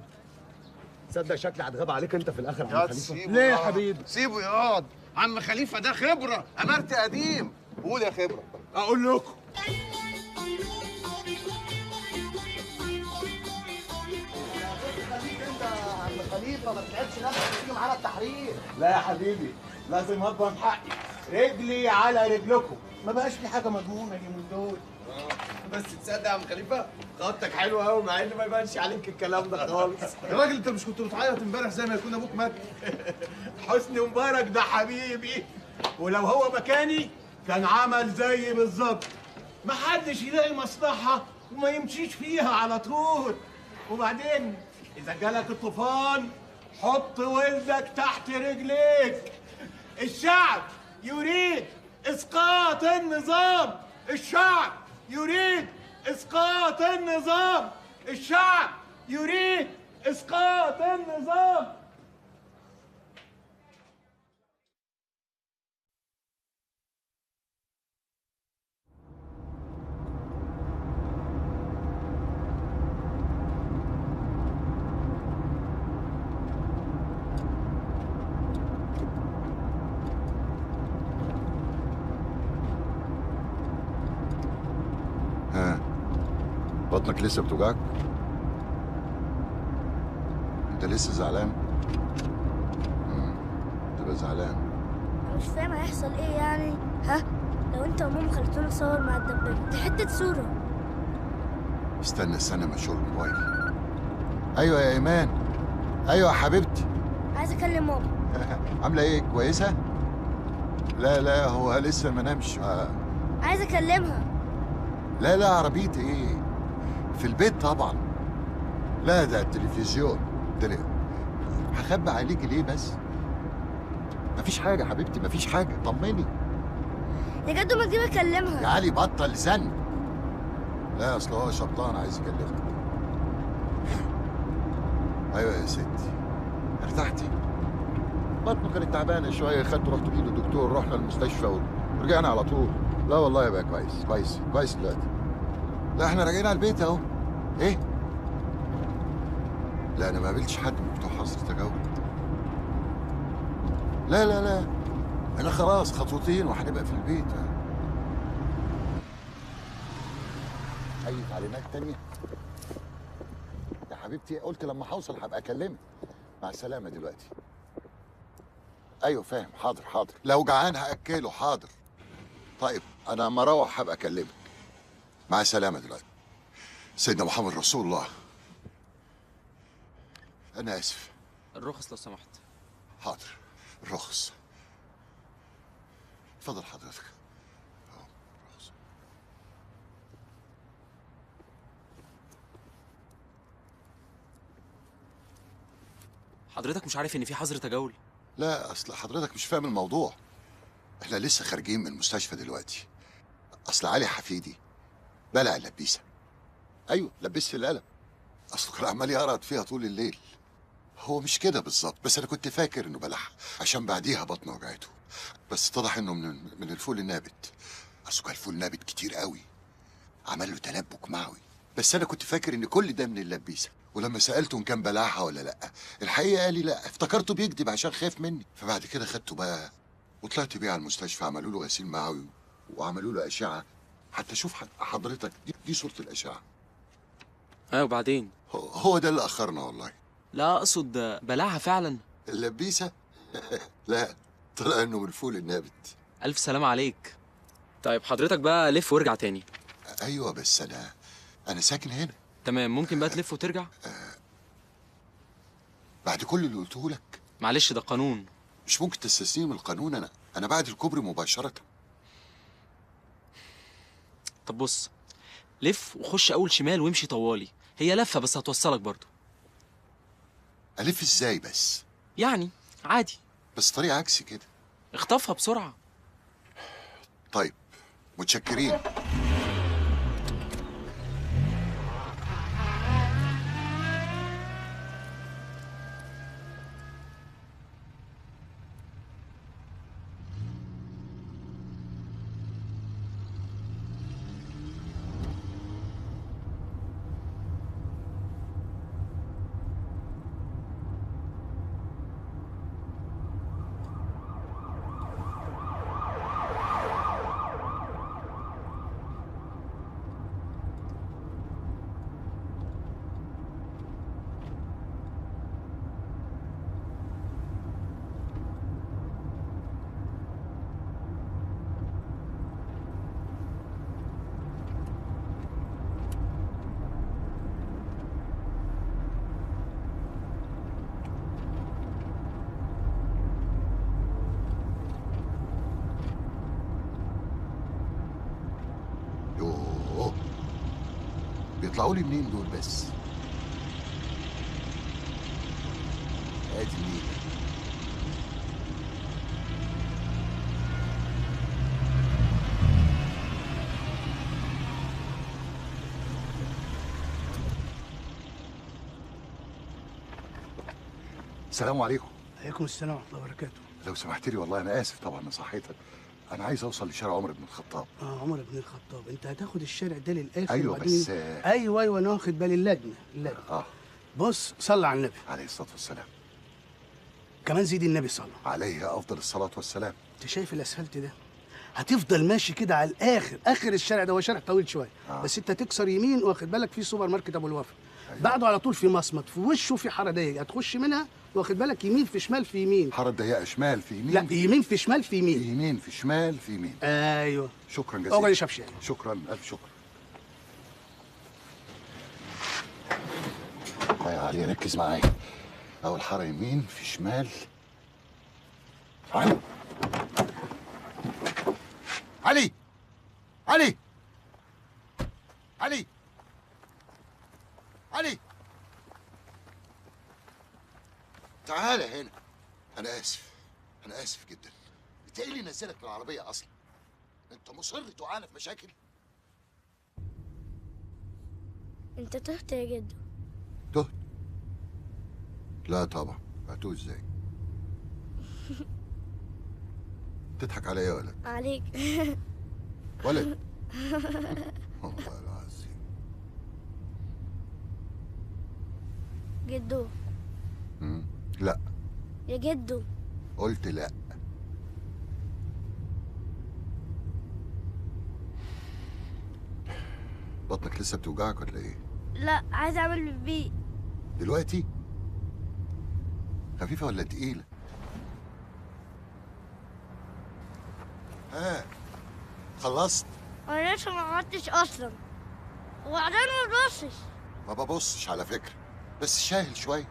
تصدق شكلي هتغاب عليك انت في الاخر يا عم خليفه. ليه يا حبيبي؟ سيبه يقعد، عم خليفه ده خبره، امرت قديم. قول يا خبره. اقول لكم خليفه ما تتعبش نفسك تيجي معانا التحرير. لا يا حبيبي لازم اضمن حقي، رجلي على رجلكم، ما بقاش في حاجه مضمونه اليومين دول. بس تصدق يا عم خليفه خطك حلو قوي مع ان ما يبانش عليك الكلام ده خالص. يا راجل انت مش كنت بتعيط امبارح زي ما يكون ابوك مات؟ حسني مبارك ده حبيبي، ولو هو مكاني كان عمل زيي بالظبط. محدش يلاقي مصلحه وما يمشيش فيها على طول. وبعدين اذا جالك الطوفان حط ولدك تحت رجليك. الشعب يريد اسقاط النظام، الشعب يريد اسقاط النظام، الشعب يريد اسقاط النظام. بطنك لسه بتوجعك؟ انت لسه زعلان؟ تبقى زعلان. مش فاهم هيحصل ايه يعني. لو انت وماما خليتونا نصور مع الدبابة دي حتة صورة. استنى ما اشوف الموبايل. ايوه يا ايمان. ايوه يا حبيبتي. عايز اكلم ماما. عامله ايه؟ كويسه؟ لا هو لسه ما نامش. عايز اكلمها. لا عربيتي ايه؟ في البيت طبعا. لا ده التلفزيون. هخبي عليكي ليه بس؟ مفيش حاجة حبيبتي، مفيش حاجة، طمني. يا جدو ما تجيب اكلمها. يا علي بطل زن. لا اصل هو شبطان عايز يكلمك. ايوه يا ستي. ارتحتي؟ بطنه كانت تعبانة شوية، خدته رحت بيه للدكتور، رحنا المستشفى ورجعنا على طول. لا والله يبقى كويس دلوقتي. لا احنا راجعين على البيت اهو. ايه؟ لا انا ما قابلتش حد من بتوع حظر تجاوب. لا انا خلاص خطوتين وهنبقى في البيت. اي تعليمات تانية يا حبيبتي؟ قلت لما هوصل هبقى اكلمك. مع السلامه دلوقتي. ايوه فاهم. حاضر حاضر. لو جعان هاكله. حاضر. طيب انا لما اروح هبقى اكلمك. مع السلامه دلوقتي. سيدنا محمد رسول الله. انا اسف. الرخص لو سمحت. حاضر. الرخص. اتفضل حضرتك. حضرتك مش عارف ان في حظر تجول؟ لا اصل حضرتك مش فاهم الموضوع. احنا لسه خارجين من المستشفى دلوقتي. اصل علي حفيدي بلع اللبيسه. ايوه لبست القلم. اصله كان عمال يقرط فيها طول الليل. هو مش كده بالظبط، بس انا كنت فاكر انه بلعها عشان بعديها بطنه وجعته، بس اتضح انه من الفول النابت. اصله كان الفول نابت كتير قوي، عمل له تلبك معوي. بس انا كنت فاكر ان كل ده من اللبيسه، ولما سالته ان كان بلعها ولا لا الحقيقه قال لي لا. افتكرته بيكذب عشان خاف مني، فبعد كده خدته بقى وطلعت بيه على المستشفى. عملوا له غسيل معوي وعملوا له اشعه. حتى شوف حضرتك دي صوره الاشعه. ايوه وبعدين؟ هو ده اللي اخرنا والله. لا اقصد بلعها فعلا. اللبيسه؟ لا، طلع انه من الفول النابت. الف سلام عليك. طيب حضرتك بقى لف وارجع تاني. ايوه بس انا ساكن هنا. تمام، ممكن بقى تلف وترجع؟ بعد كل اللي قلته لك؟ معلش ده قانون. مش ممكن تستثني من القانون. انا بعد الكوبري مباشره. طب بص، لف وخش اول شمال وامشي طوالي. هي لفه بس هتوصلك برضو. الف ازاي بس؟ يعني عادي بس طريق عكسي كده. اخطفها بسرعه. طيب متشكرين. بيطلعوا لي منين دول بس؟ ادي النيل. السلام عليكم. عليكم السلام ورحمه الله وبركاته. لو سمحت لي والله انا اسف طبعا لصحيتك. انا عايز اوصل لشارع عمر بن الخطاب. عمر بن الخطاب، انت هتاخد الشارع ده للاخر. ايوه وبعدين بس ايوه انا واخد بالي. اللجنه. بص صلى على النبي عليه الصلاه والسلام. كمان زيد النبي صلى عليه افضل الصلاه والسلام. انت شايف الاسفلت ده؟ هتفضل ماشي كده على اخر الشارع ده. هو شارع طويل شويه بس انت تكسر يمين واخد بالك في سوبر ماركت ابو الوفا. بعده على طول في مصمت، في وشه في حاره ضيقه هتخش منها واخد بالك، يمين في شمال في يمين. حاره ضيقه شمال في يمين؟ لا يمين في شمال في يمين. يمين في شمال في يمين. ايوه. شكرا جزيلا. اقعد اشرب شاي. شكرا الف شكر. يا علي ركز معايا. اول حاره يمين في شمال. علي علي علي علي علي تعال هنا. انا اسف جدا. انت ايه اللي نزلك من العربيه اصلا؟ انت مصر توقعنا في مشاكل؟ انت تهت يا جدو. تهت؟ لا طبعا. هتوه ازاي؟ تضحك عليا يا ولد؟ عليك. ولد. والله العظيم. جدو. لا. يا جدو. قلت لا. بطنك لسه بتوجعك ولا ايه؟ لا عايز اعمل بيبي. دلوقتي؟ خفيفة ولا تقيلة؟ ها خلصت؟ انا لسه ما عملتش اصلا، وبعدين ما تبصش. ما ببصش على فكرة، بس شاهل شوية.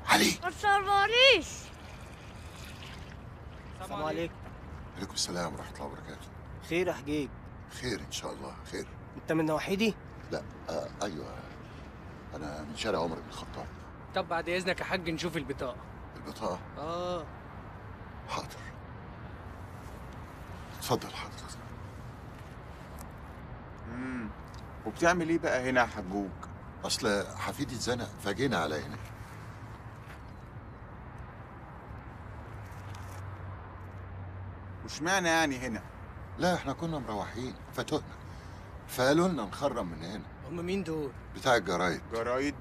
علي ما تصرفنيش. السلام عليكم. عليكم السلام ورحمة الله وبركاته. خير يا حجيج؟ خير إن شاء الله خير. انت من نواحيدي؟ لا أيوه، أنا من شارع عمر بن الخطاب. طب بعد اذنك يا حاج نشوف البطاقه. البطاقة؟ حاضر. اتفضل حضرتك. وبتعمل ايه بقى هنا يا حجوج؟ أصل حفيدي اتزنق فجينا على هنا. واشمعنى يعني هنا؟ لا احنا كنا مروحين فتهنا، فقالوا لنا نخرم من هنا. هم مين دول؟ بتاع الجرايد. جرايد؟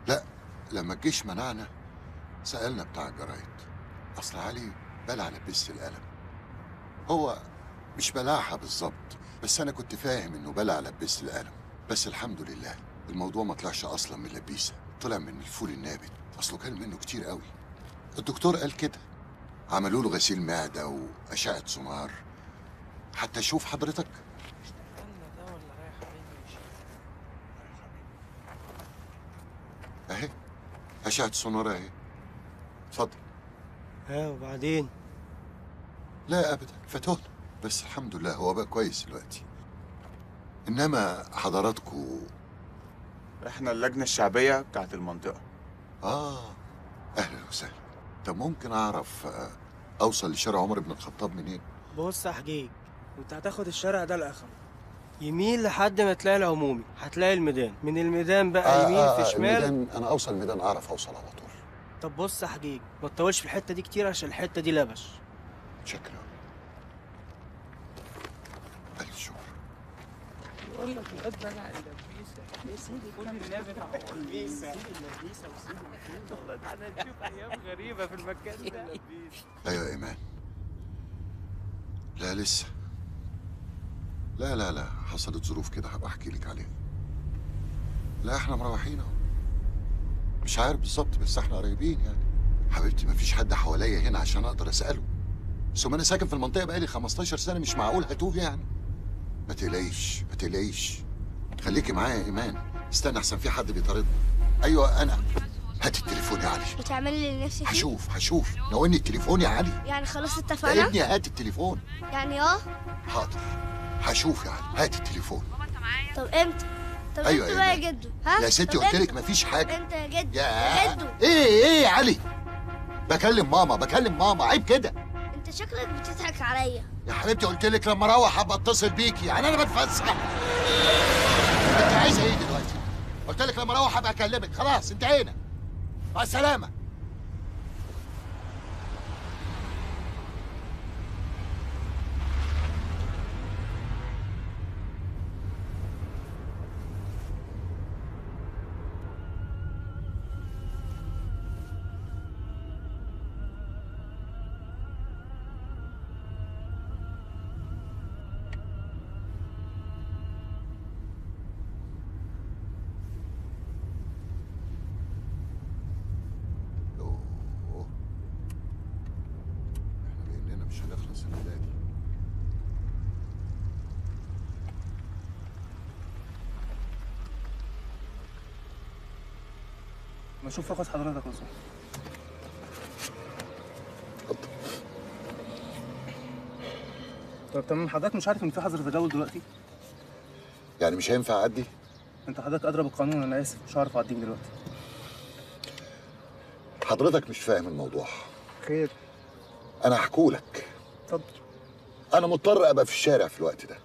لا لما الجيش منعنا سألنا بتاع الجرايد. أصل علي بلع لبست القلم. هو مش بلعها بالظبط، بس أنا كنت فاهم إنه بلع لبست القلم. بس الحمد لله الموضوع ما طلعش أصلا من لبيسة، طلع من الفول النابت. أصله كان منه كتير قوي. الدكتور قال كده، عملوا له غسيل معدة وأشعة سونار. حتى أشوف حضرتك. أهي أشعة سونار أهي. اتفضل. وبعدين؟ لا أبدا فتهنا، بس الحمد لله هو بقى كويس دلوقتي. إنما حضراتكم؟ احنا اللجنة الشعبية بتاعت المنطقة. أهلا وسهلا. طب ممكن أعرف أوصل لشارع عمر بن الخطاب منين؟ بص يا حجيج، انت هتاخد الشارع ده لاخره يمين لحد ما تلاقي العمومي، هتلاقي الميدان. من الميدان بقى يمين في شمال. الميدان أنا أوصل الميدان أعرف أوصل على طول. طب بص يا حجيج، ما تطولش في الحتة دي كتير عشان الحتة دي لبش. شكرا. ألف شكر. بقول لك الواد بلع اللبيسه. كل النبي اللبيسه وسيب والله تعالى نشوف ايام غريبه في المكان ده. أيوة يا إيمان. لا لسه. لا حصلت ظروف كده هبقى أحكي لك عليها. لا احنا مروحين اهو. مش عارف بالظبط بس احنا قريبين يعني. حبيبتي مفيش حد حواليا هنا عشان اقدر اساله. ثم انا ساكن في المنطقه بقالي 15 سنه، مش معقول هتوه يعني. ما تقلقيش خليكي معايا يا ايمان. استنى احسن في حد بيطاردنا. ايوه انا. هات التليفون يا علي. بتعمل لي اللي نفسي فيه؟ هشوف ناولني التليفون يا علي. يعني خلاص يا اتفقنا؟ ابني هات التليفون. يعني حاضر هشوف يا علي. هات التليفون. طب امتى؟ طب أيوة انت يا بقى إيمان. يا جدو ها؟ يا ستي طب قلت لك امتى؟ مفيش حاجه. انت يا جدو يا جدو. ايه يا علي؟ بكلم ماما عيب كده. انت شكلك بتضحك عليا. يا حبيبتي قلت لك لما اروح هبقى اتصل بيكي، يعني انا بتفسح. انت عايزه ايه دلوقتي؟ قلت لك لما اروح هبقى اكلمك. خلاص انتهينا. مع السلامه. مش هنخلص الليله دي. ما اشوف رخص حضرتك يا صاحبي. طب تمام، حضرتك مش عارف ان في حظر تجول دلوقتي؟ يعني مش هينفع اعدي؟ انت حضرتك ادرى بالقانون، انا اسف مش هعرف اعديك دلوقتي. حضرتك مش فاهم الموضوع. خير؟ انا هحكولك. اتفضل. انا مضطر ابقى في الشارع في الوقت ده.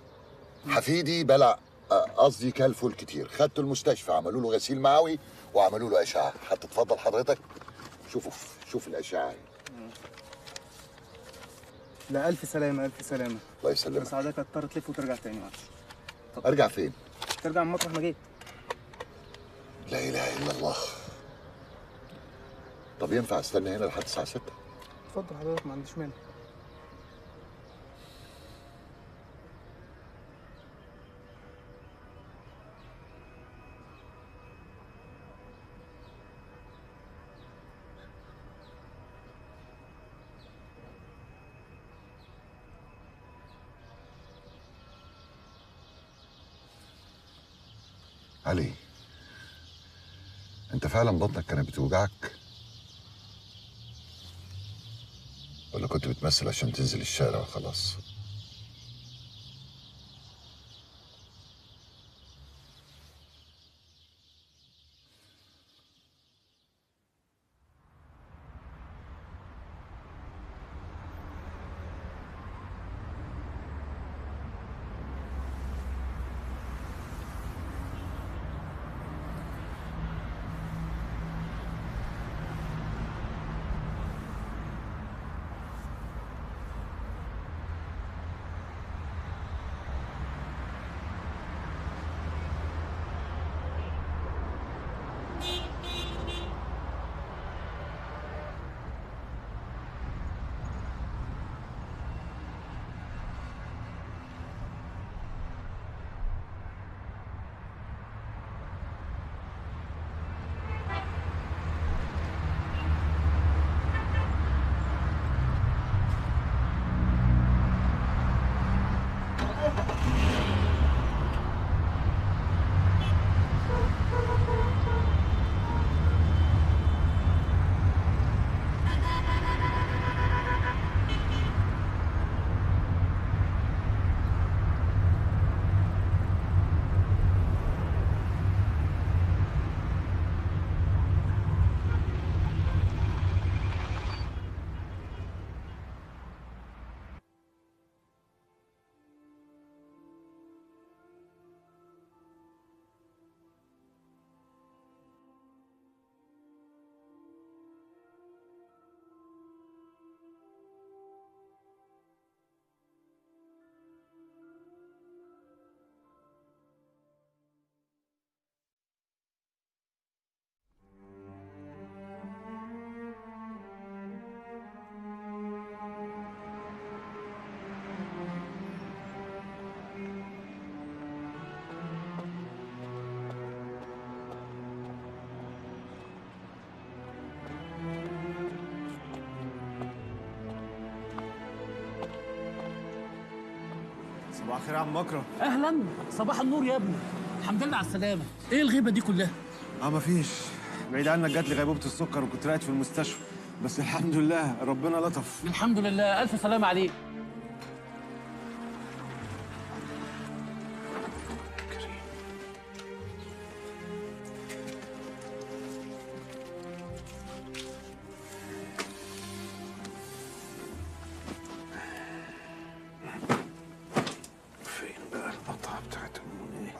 حفيدي بلع قصدي كل فول كتير، خدته المستشفى عملوا له غسيل معوي وعملوا له اشعه. هتتفضل حضرتك شوف الاشعه. لا الف سلامه الف سلامه. الله يسلمك. بس حضرتك هتضطر تلف وترجع تاني معلش. ارجع فين؟ ترجع من مطرح ما جيت. لا اله الا الله. طب ينفع استنى هنا لحد الساعه 6؟ اتفضل حضرتك، ما عنديش مانع. علي، انت فعلا بطنك كانت بتوجعك؟ ولا كنت بتمثل عشان تنزل الشارع وخلاص؟ صباح الخير يا عم مكرم. اهلا، صباح النور يا ابني. الحمد لله على السلامه. ايه الغيبه دي كلها؟ مفيش، بعيد عنك جات لي غيبوبه السكر وكنت راقد في المستشفى، بس الحمد لله ربنا لطف. الحمد لله، الف سلامه عليك. فين بقى القطعه بتاعت المونيه؟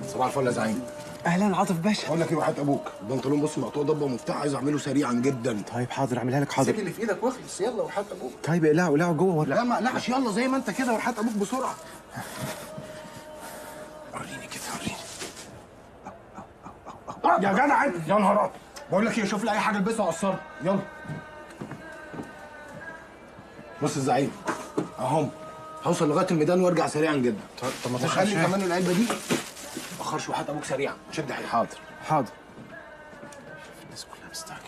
صباح الفل يا زعيم. اهلا عاطف باشا. بقول لك ايه وحياة ابوك، البنطلون بص مقطوع ضبه ومفتاح، عايز اعمله سريعا جدا. طيب حاضر، اعملها لك حاضر. سيب اللي في ايدك واخلص يلا وحياة ابوك. طيب اقلعه جوه ولا لا ما اقلعش، يلا زي ما انت كده وحياة ابوك بسرعه. وريني كده وريني. يا جدع انت، يا نهار ابيض. بقول لك ايه، شوف لي اي حاجه البسها وقصرها يلا. بص الزعيم اهم، هوصل لغايه الميدان وارجع سريعا جدا. طب ما خلي كمان العلبه دي ما تاخرش وحياة ابوك سريعا، شد حيلك. حاضر حاضر. الناس كلها مستعجله.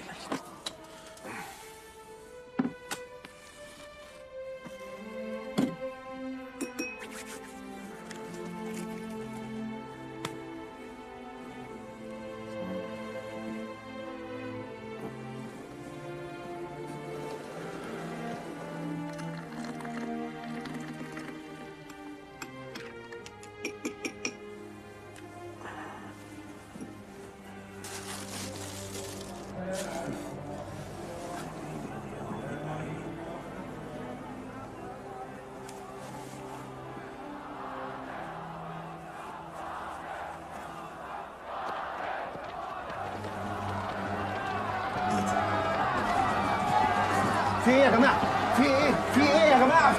في ايه يا جماعه؟ في ايه؟ في ايه يا جماعه؟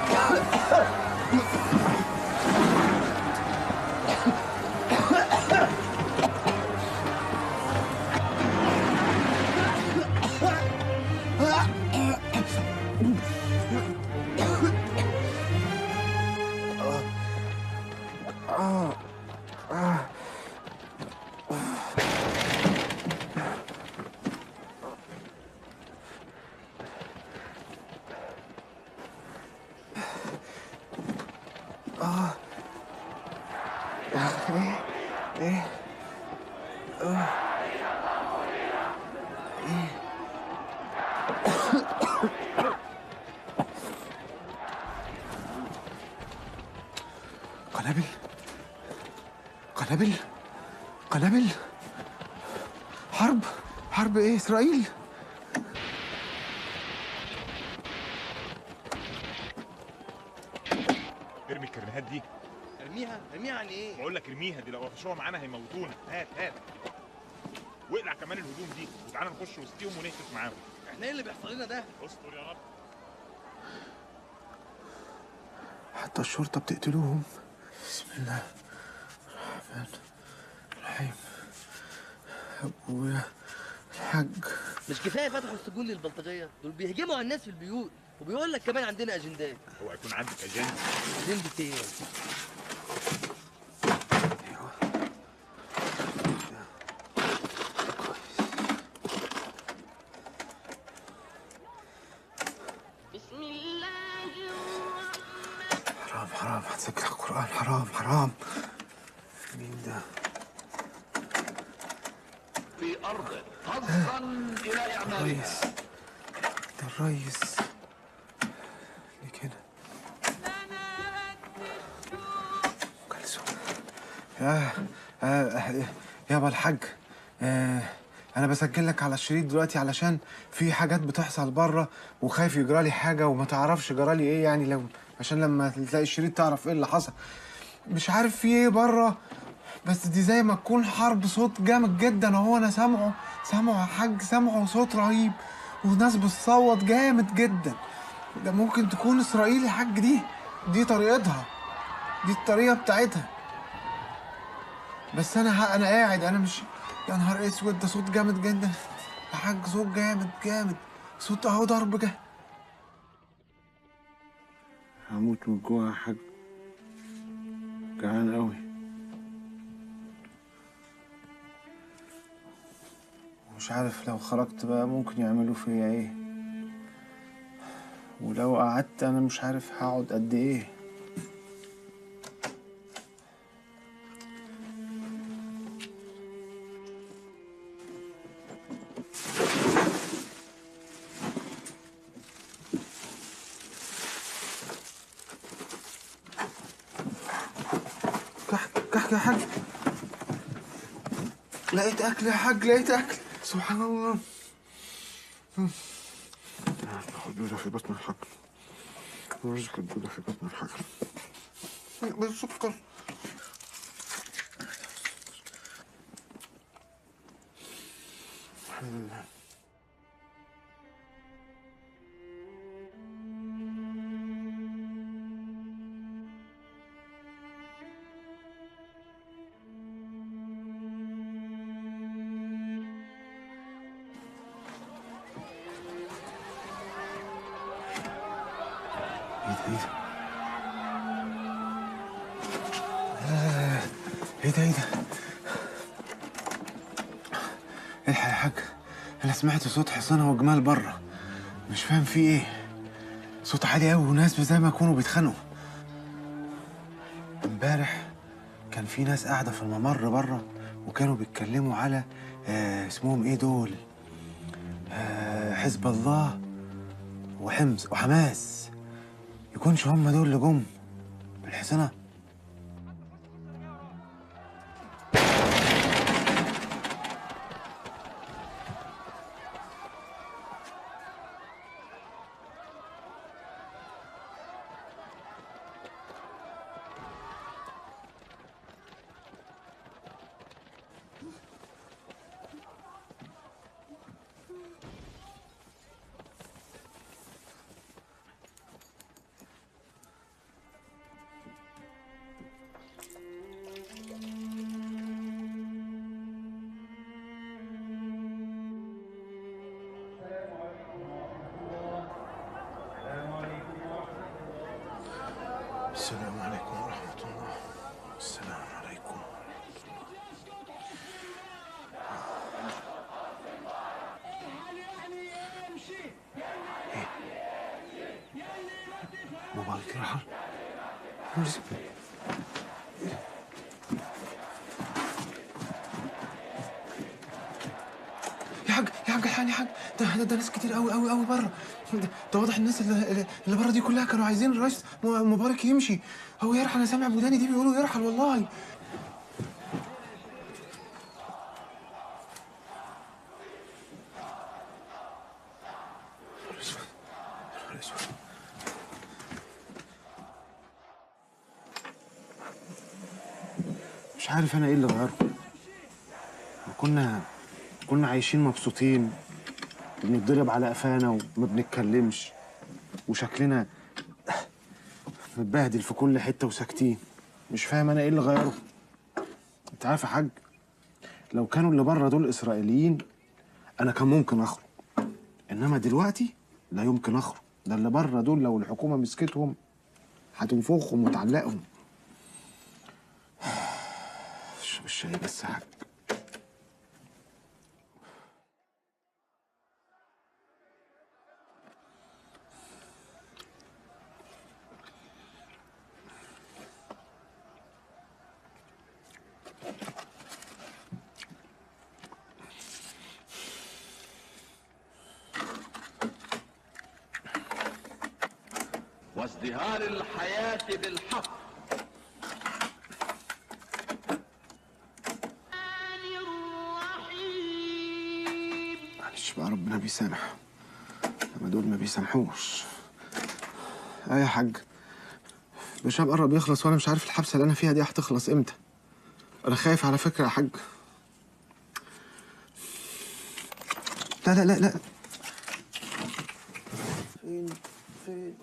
ايه قنابل قنابل قنابل حرب ايه اسرائيل؟ ارمي الكرنيهات دي. ارميها يعني ايه؟ بقول لك ارميها دي، لو قفشوها معانا هيموتونا. هات واقلع كمان الهدوم دي وتعالى نخش وسطيهم ونهتف معاهم. احنا ايه اللي بيحصل لنا ده؟ استر يا رب. حتى الشرطة بتقتلوهم. بسم الله الرحمن الرحيم. أبويا الحاج. مش كفايه فتحوا السجون للبلطجيه؟ دول بيهجموا على الناس في البيوت، وبيقول لك كمان عندنا اجندات. هو هيكون عندك اجنده؟ اجنده ايه؟ حرام هتسجل القرآن. حرام. مين ده؟ في أرضه حظا إلى إعمالها. ده الريس اللي كده. كلثوم. يابا الحاج، انا بسجل لك على الشريط دلوقتي علشان في حاجات بتحصل بره وخايف يجرالي حاجه وما تعرفش جرالي ايه، يعني لو عشان لما تلاقي الشريط تعرف ايه اللي حصل. مش عارف في ايه بره، بس دي زي ما تكون حرب. صوت جامد جدا اهو، انا سامعه يا حاج، سامعه صوت رهيب وناس بتصوت جامد جدا. ده ممكن تكون اسرائيل يا حاج. دي طريقتها، دي الطريقه بتاعتها. بس انا قاعد، انا مش، يا نهار اسود، ده صوت جامد جدا يا حاج، صوت جامد صوت اهو ضرب جه. هموت من الجوع يا حاج، جعان قوي. مش عارف لو خرجت بقى ممكن يعملوا فيا ايه، ولو قعدت انا مش عارف هقعد قد ايه. كحك يا حاج، لقيت اكل يا حاج، لقيت اكل. سبحان الله. الدودة في بطن الحاج، رزق الدودة في بطن الحاج بالسكر. الحمد لله. ايه ده الحق يا حاج، انا سمعت صوت حصانه وجمال بره، مش فاهم في ايه. صوت عالي قوي وناس زي ما يكونوا بيتخانقوا. امبارح كان في ناس قاعده في الممر بره وكانوا بيتكلموا على اسمهم ايه دول، حزب الله وحماس. يكونش هم دول اللي جم بالحصانه؟ السلام عليكم ورحمة الله. السلام عليكم موبايلك راح. يا حاج الحقني يا حاج، ده ناس كتير قوي قوي قوي بره. ده واضح الناس اللي بره دي كلها كانوا عايزين الرئيس مبارك يمشي. هو يرحل، انا سامع بوداني دي بيقولوا يرحل والله. مش عارف انا ايه اللي غيره. كنا عايشين مبسوطين وبنتضرب على قفانا وما بنتكلمش وشكلنا متبهدل في كل حته وساكتين. مش فاهم انا ايه اللي غيره. انت عارف يا حاج، لو كانوا اللي بره دول اسرائيليين انا كان ممكن اخرج، انما دلوقتي لا يمكن اخرج. ده اللي بره دول لو الحكومه مسكتهم هتنفخهم وتعلقهم. اشرب الشاي بس يا حاج. وازدهار الحياة بالحق. معلش بقى، ربنا بيسامح، اما دول ما بيسامحوش. يا حاج، برشام قرب يخلص وانا مش عارف الحبسه اللي انا فيها دي هتخلص امتى. انا خايف على فكره يا حاج. لا لا لا لا. فين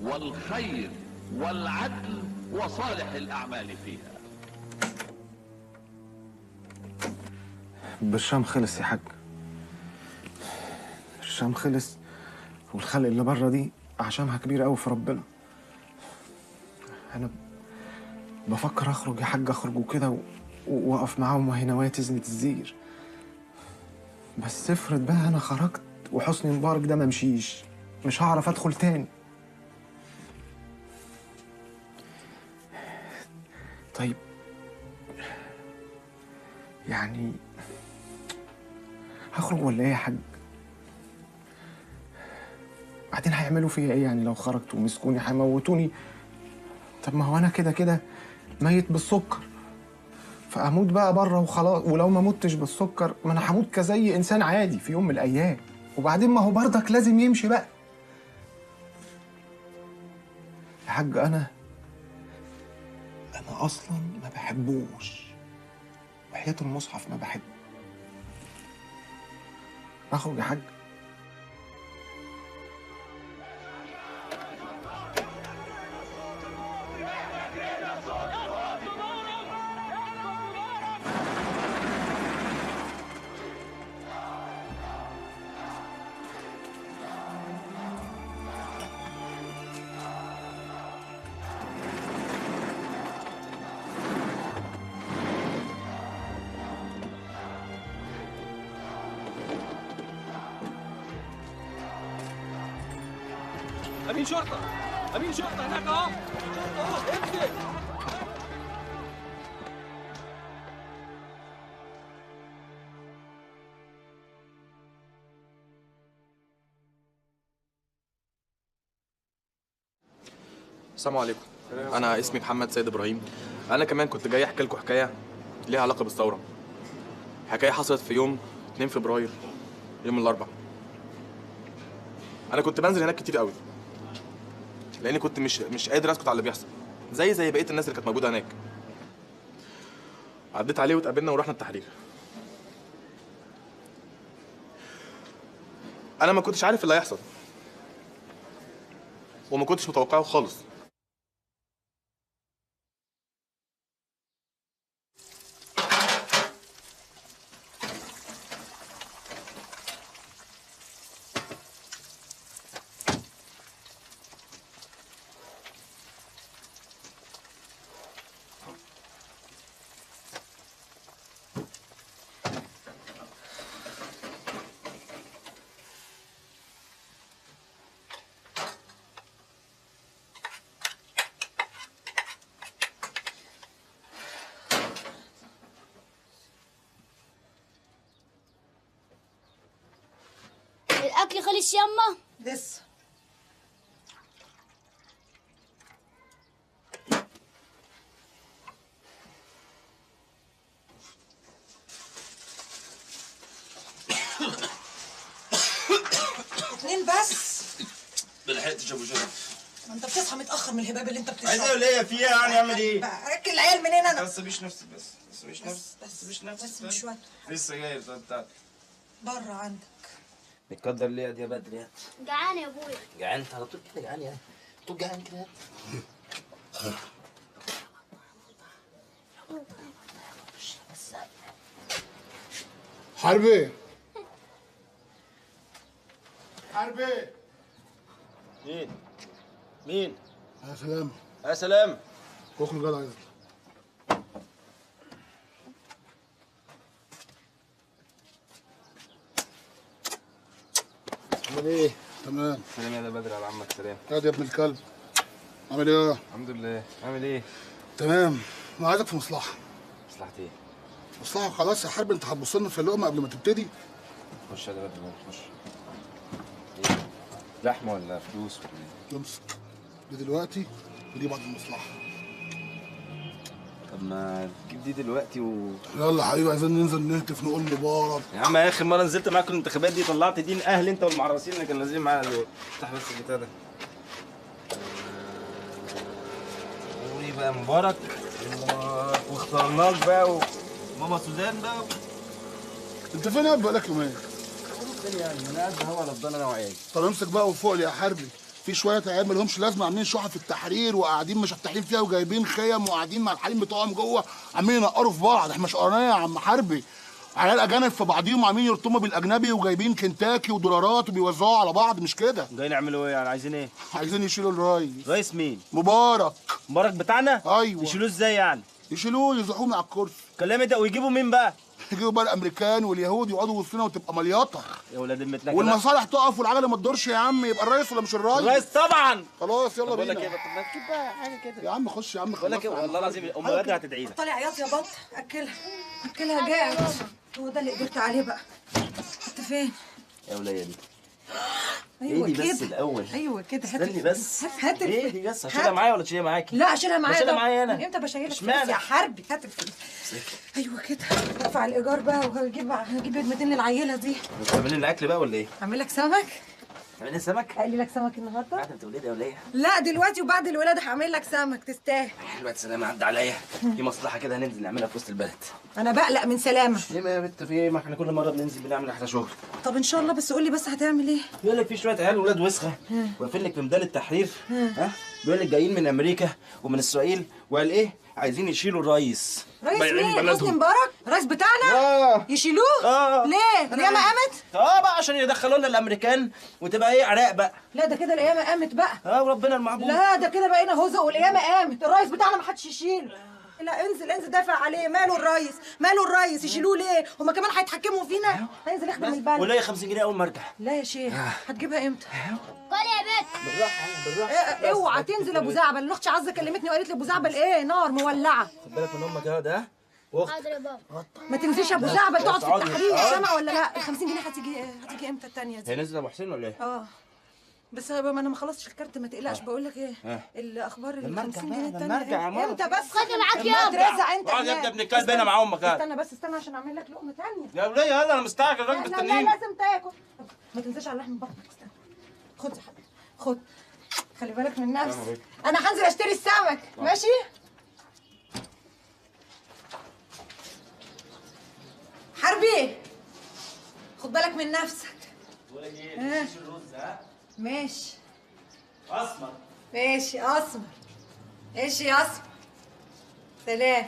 والخير والعدل وصالح الأعمال فيها. برشام خلص يا حاج، برشام خلص، والخلق اللي بره دي أعشامها كبيرة أوي في ربنا. أنا بفكر أخرج يا حاج، أخرج وكده وأقف معاهم وهي نوايا تزنة الزير. بس افرض بقى أنا خرجت وحسني مبارك ده ما مشيش، مش هعرف أدخل تاني. طيب يعني هخرج ولا ايه يا حاج؟ بعدين هيعملوا فيا ايه يعني لو خرجت ومسكوني؟ هيموتوني. طب ما هو انا كده كده ميت بالسكر، فاموت بقى بره وخلاص. ولو ما متش بالسكر ما انا هموت كزي انسان عادي في يوم من الايام. وبعدين ما هو برضك لازم يمشي بقى يا حاج. انا اصلا ما بحبوش، وحياة المصحف ما بحبه. اخرج يا حاج. امين شرطه، امين شرطه هناك اهو، شرطه اهو، امسك. السلام عليكم. انا اسمي محمد سيد ابراهيم. انا كمان كنت جاي احكي لكم حكايه ليها علاقه بالثوره. حكايه حصلت في يوم 2 فبراير، يوم الاربعاء. انا كنت بنزل هناك كتير قوي لاني كنت مش قادر اسكت على اللي بيحصل، زي بقيه الناس اللي كانت موجوده هناك. عديت عليه واتقابلنا ورحنا التحرير. انا ما كنتش عارف اللي هيحصل وما كنتش متوقعه خالص. الاكل خلص يما؟ لسه. اتنين بس؟ ملحقتش يا ابو شرف. ما انت بتصحى متاخر من الهباب اللي انت بتشربه. عايز ايه ولا في ايه يعني اعمل ايه؟ اكل العيال منين انا؟ ما تسيبيش نفسك بس بس مش وقت. في السجاير بتاعتك بره عندك. متقدر ليه يا بدري يا جعان يا ابويا. جعان انت على طول كده جعان يعني طول جعان كده حربي حربي. مين؟ يا سلام. يا سلام. كوكو الجدع ده. عامل ايه؟ تمام. سلام يا بدري على عمك. سلام. يا ابن الكلب. عامل ايه؟ الحمد لله. عامل ايه؟ تمام. انا عايزك في مصلحة. مصلحة ايه؟ مصلحة خلاص يا حرب. انت هتبص لنا في اللقمة قبل ما تبتدي. خش يا بدري خش. ايه؟ لحمة ولا فلوس ولا ايه؟ امسك. دي دلوقتي ودي بعد المصلحة. طب ما تجيب دي دلوقتي يلا يا حبيبي عايزين ننزل نهتف نقول مبارك. يا عم اخر مرة نزلت معاكم الانتخابات دي طلعت دين اهل انت والمعرسين اللي كانوا نازلين معانا دول. افتح بس البتاع ده. قولي بقى مبارك واخترناك بقى وماما سوزان بقى انت فين يا بقالك يومين؟ فين يعني؟ انا قاعد بهوى على فضل انا وعيالي. طب امسك بقى وفوق لي يا حربي. في شويه عيال ما لهمش لازمه عاملين شحه في التحرير وقاعدين مشطحين فيها وجايبين خيم وقاعدين مع الحريم بتوعهم جوه عاملين ينقروا في بعض. احنا مش قرنيه يا عم حربي. عيال اجانب في بعضيهم عاملين يرطموا بالاجنبي وجايبين كنتاكي ودولارات وبيوزعوا على بعض. مش كده؟ جايين يعملوا ايه يعني؟ عايزين ايه؟ عايزين يشيلوا الريس. رئيس مين؟ مبارك. مبارك بتاعنا؟ ايوه. يشيلوه ازاي يعني؟ يشيلوه يزحوه من على الكرسي. كلام ده. ويجيبوا مين بقى؟ يجيبوا بقى الامريكان واليهود يقعدوا وسطنا وتبقى مليطه يا ولاد المتنكه. والمصالح تقف والعجله ما تدورش يا عم. يبقى الرئيس ولا مش الرئيس؟ الرئيس طبعا. خلاص يلا بينا. بقول لك ايه طب ما تجيب بقى حاجه كده يا عم خش يا عم. بقول لك ايه والله العظيم ام بدر هتدعي لك. طالع عياط يا بط. اكلها جاعت. هو ده اللي قدرت عليه بقى. انت فين؟ يا وليه دي. ايوه ايه دي كده بس الاول. ايوه كده. استني بس. هات ايه دي بس؟ هشيلها معايا ولا تشيلها معاكي؟ لا اشيلها معايا. اشيلها معايا انا. امتى بشيلك فلوس اشمعنى؟ يا حربي؟ هات الفلوس. ايوه كده. ادفع الايجار بقى وهجيب هدمتين للعيله دي. بتعملي لنا اكل بقى ولا ايه؟ اعمل لك سمك. تعملي سمك؟ اقلي لك سمك النهارده. بعد ما تولدي يا وليه. لا دلوقتي وبعد الولاده هعمل لك سمك تستاهل. حلوة سلامة عدى عليا. في مصلحة كده هننزل نعملها في وسط البلد. انا بقلق من سلامه. ايه يا بنت في ايه؟ ما احنا كل مرة بننزل بنعمل احلى شغل. طب ان شاء الله بس قول لي بس هتعمل ايه؟ بيقول لك في شوية عيال ولاد وسخة واقفين لك في ميدان التحرير. ها؟ بيقول لك جايين من امريكا ومن اسرائيل وقال ايه؟ عايزين يشيلوا الرئيس. رئيس مين؟ حسني مبارك؟ الرئيس بتاعنا؟ يشيلوه؟ ليه؟ القيامة قامت؟ بقى عشان يدخلوا لنا الامريكان وتبقى ايه عراق بقى. لا ده كده القيامة قامت بقى. وربنا المعبود. لا ده كده بقينا هزق والقيامة قامت. الرئيس بتاعنا ما حدش يشيله. لا انزل دافع عليه. ماله الرئيس يشيلوه ليه؟ هما كمان هيتحكموا فينا. هينزل يخدم البلد. ولا 50 جنيه اول ما ارجع. لا يا شيخ هتجيبها امتى؟ قول يا بنت. بالراحه اوعى تنزل ابو زعبل. اختي عزه كلمتني وقالت لي ابو زعبل ايه نار مولعه. خد بالك من امك يا ده. حاضر يا بابا. ما تنسيش ابو زعبل تقعد في التحرير. سامع ولا لا؟ ال 50 جنيه هتيجي امتى الثانيه دي؟ هي نزلت ابو حسين ولا ايه؟ بس ما انا ما خلصتش الكارت ما تقلقش. بقول لك ايه الاخبار ال 50 جنيه لما ارجع الثانيه امتى بس؟ خدي معاك يا ترزع انت. اقعد يا ابن الكلب هنا مع امك. استنى عشان اعمل لك لقمه ثانيه. يا وليه يلا انا مستعجل الراجل لا مستنيني. لازم تاكل. ما تنساش على لحم بطنك. استنى خد يا حبيبي خد. خلي بالك من نفسك. انا هنزل اشتري السمك. ماشي؟ حربي خد بالك من نفسك. بقول لك ايه؟ ها؟ تشيش الرز ها؟ ماشي اسمر. ماشي اسمر. ماشي يا اسمر. سلام.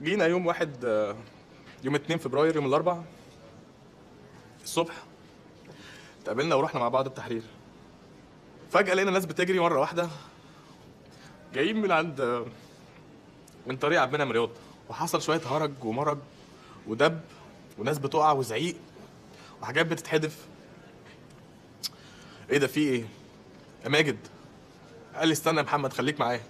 جينا يوم 2 فبراير يوم الاربعاء الصبح، اتقابلنا ورحنا مع بعض التحرير. فجأة لقينا ناس بتجري مرة واحدة جايين من طريق عبد المنعم رياض، وحصل شوية هرج ومرج ودب وناس بتقع وزعيق وحاجات بتتحدف. ايه ده، في ايه؟ يا ماجد قال لي استنى يا محمد خليك معايا.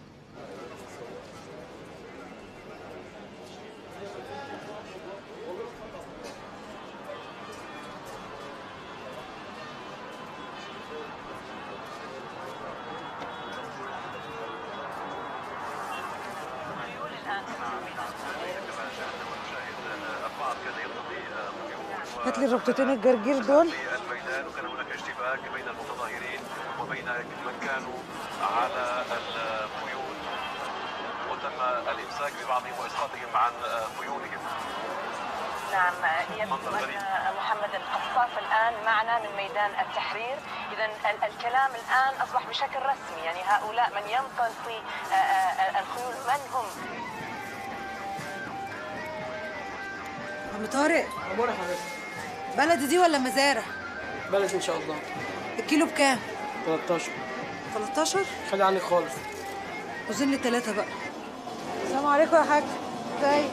هات لي الربطتين الجرجير دول. الميدان وكان هناك اشتباك بين المتظاهرين وبين من كانوا على الخيول، وتم الامساك ببعضهم واسقاطهم عن خيولهم. نعم يبدو أن محمد القصاف الآن معنا من ميدان التحرير. إذا الكلام الآن أصبح بشكل رسمي، يعني هؤلاء من يمتطي الخيول من هم؟ عم طارق، أمورك يا حبيبي. بلدي دي ولا مزارع؟ بلد إن شاء الله. الكيلو بكام؟ 13. 13؟ خلي عنك خالص. وزن لي 3 بقى. السلام عليكم يا حاج. ازيك؟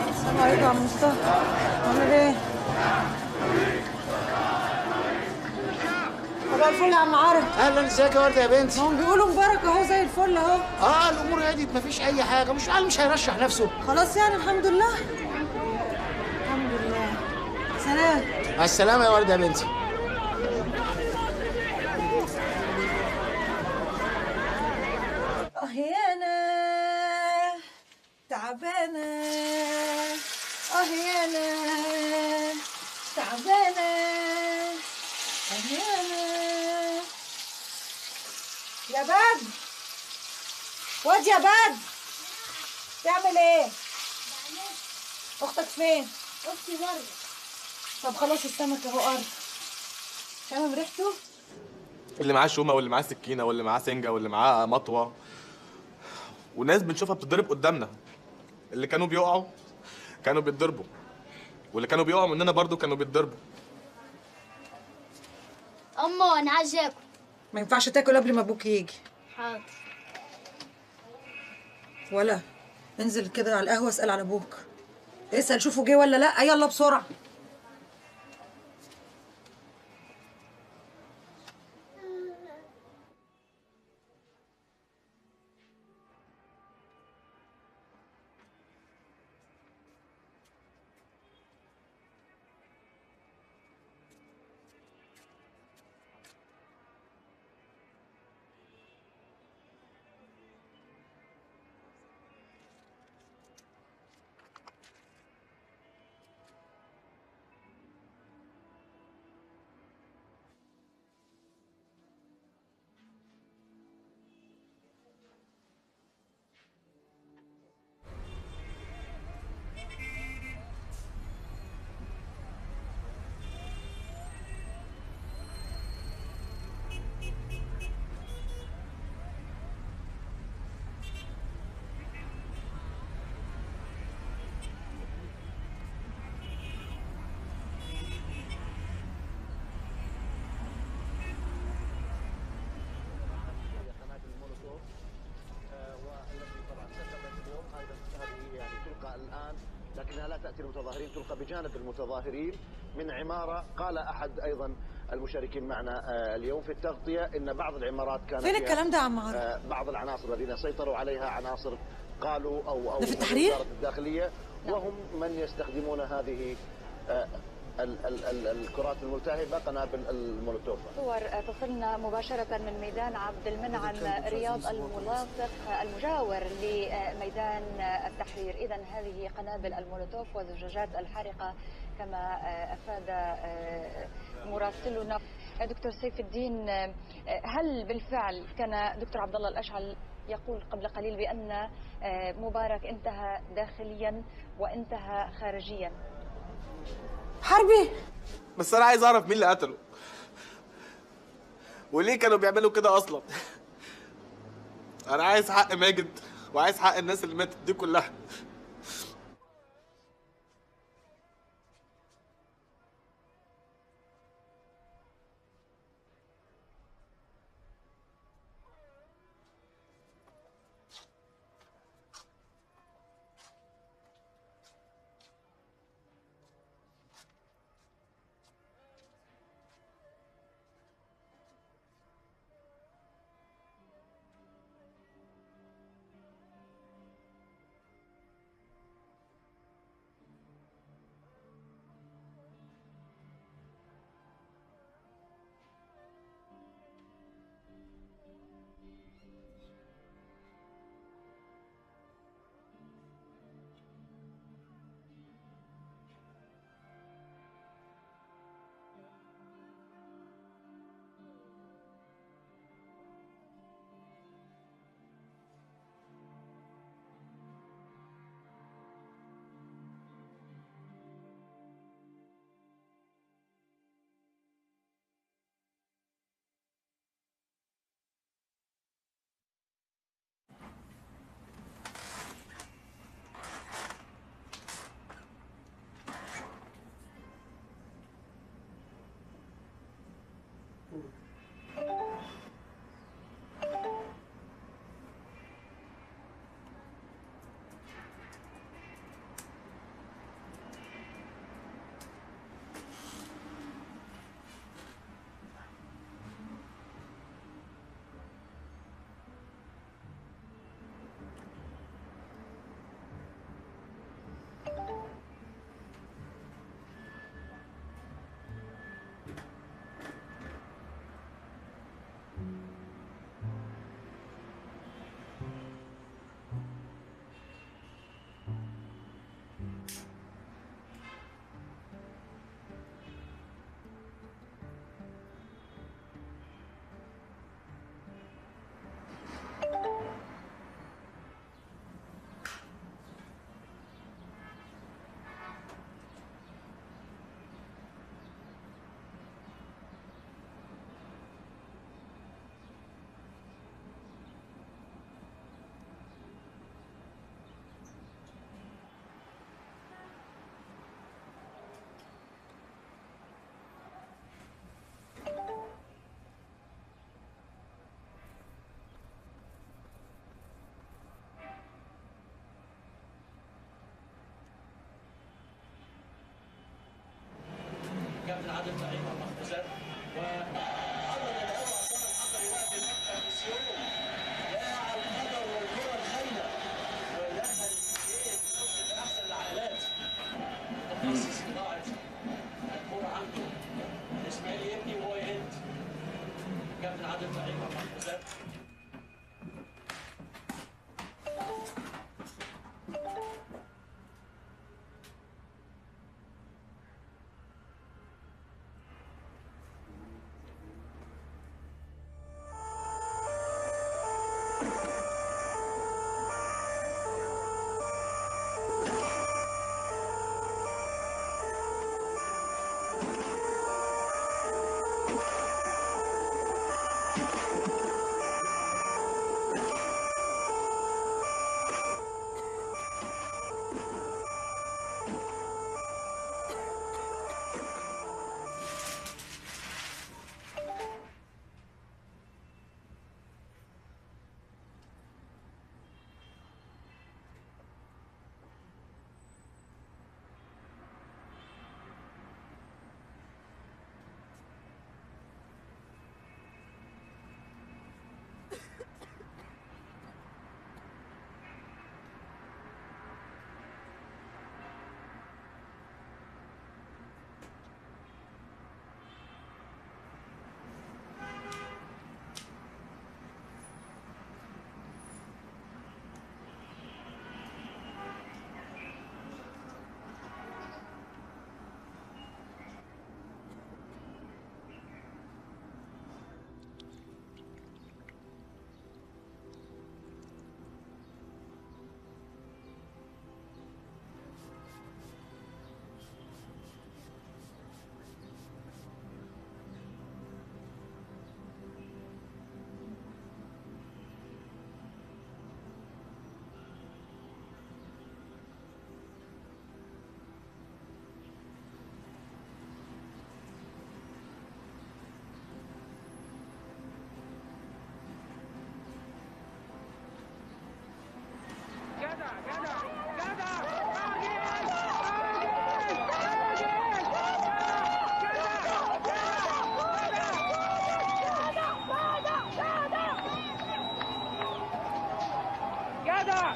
السلام عليكم يا عم مصطفى. عامل ايه؟ صباح الفل يا عم عرب. اهلا، ازيك يا ورده يا بنتي؟ هم بيقولوا مبارك اهو زي الفل اهو. الامور هديت مفيش اي حاجه، مش هيرشح نفسه. خلاص يعني الحمد لله. الحمد لله. سلام. مع السلامه يا ورده يا بنتي. يا انا تعبانه، يا انا تعبانه، يا انا. يا باد، واد يا باد، تعمل ايه؟ اختك فين؟ اختي بره. طب خلاص السمك اهو قرب. شامم ريحته؟ اللي معاه شومه واللي معاه سكينه واللي معاه سنجه واللي معاه مطوه، وناس بنشوفها بتتضرب قدامنا. اللي كانوا بيقعوا كانوا بيتضربوا، واللي كانوا بيقعوا مننا برضو كانوا بيتضربوا. اما انا عايز اكل. ما ينفعش تاكل قبل ما ابوك يجي. حاضر. ولا انزل كده على القهوه اسال على ابوك. اسال شوفه جه ولا لا. يلا بسرعه. لكنها لا تأتي المتظاهرين، تلقى بجانب المتظاهرين من عمارة. قال أحد أيضا المشاركين معنا اليوم في التغطية إن بعض العمارات كانت فين الكلام ده يا عم عمرو؟ بعض العناصر الذين سيطروا عليها عناصر قالوا أو ده في التحرير؟ وزارة الداخلية، وهم من يستخدمون هذه الكرات الملتهبة، قنابل المولوتوف. صور تصلنا مباشرة من ميدان عبد المنعم رياض الملاصق المجاور لميدان التحرير. إذا هذه قنابل المولوتوف وزجاجات الحارقة كما أفاد مراسلنا. دكتور سيف الدين، هل بالفعل كان دكتور عبد الله الأشعل يقول قبل قليل بأن مبارك انتهى داخليا وانتهى خارجيا؟ حربي، بس انا عايز اعرف مين اللي قتله وليه كانوا بيعملوا كده اصلا. انا عايز حق ماجد وعايز حق الناس اللي ماتت دي كلها. كابتن عادل طعيم المخبوزات وأبدا الأول عصام الحضري وقت المكة في سيول يا القدر والكرة الخاينة ويدخل الجيل في أحسن العائلات متخصص صناعة الكرة عنده إسماعيل يبني وهو يهد. كابتن عادل طعيم المخبوزات. جدع.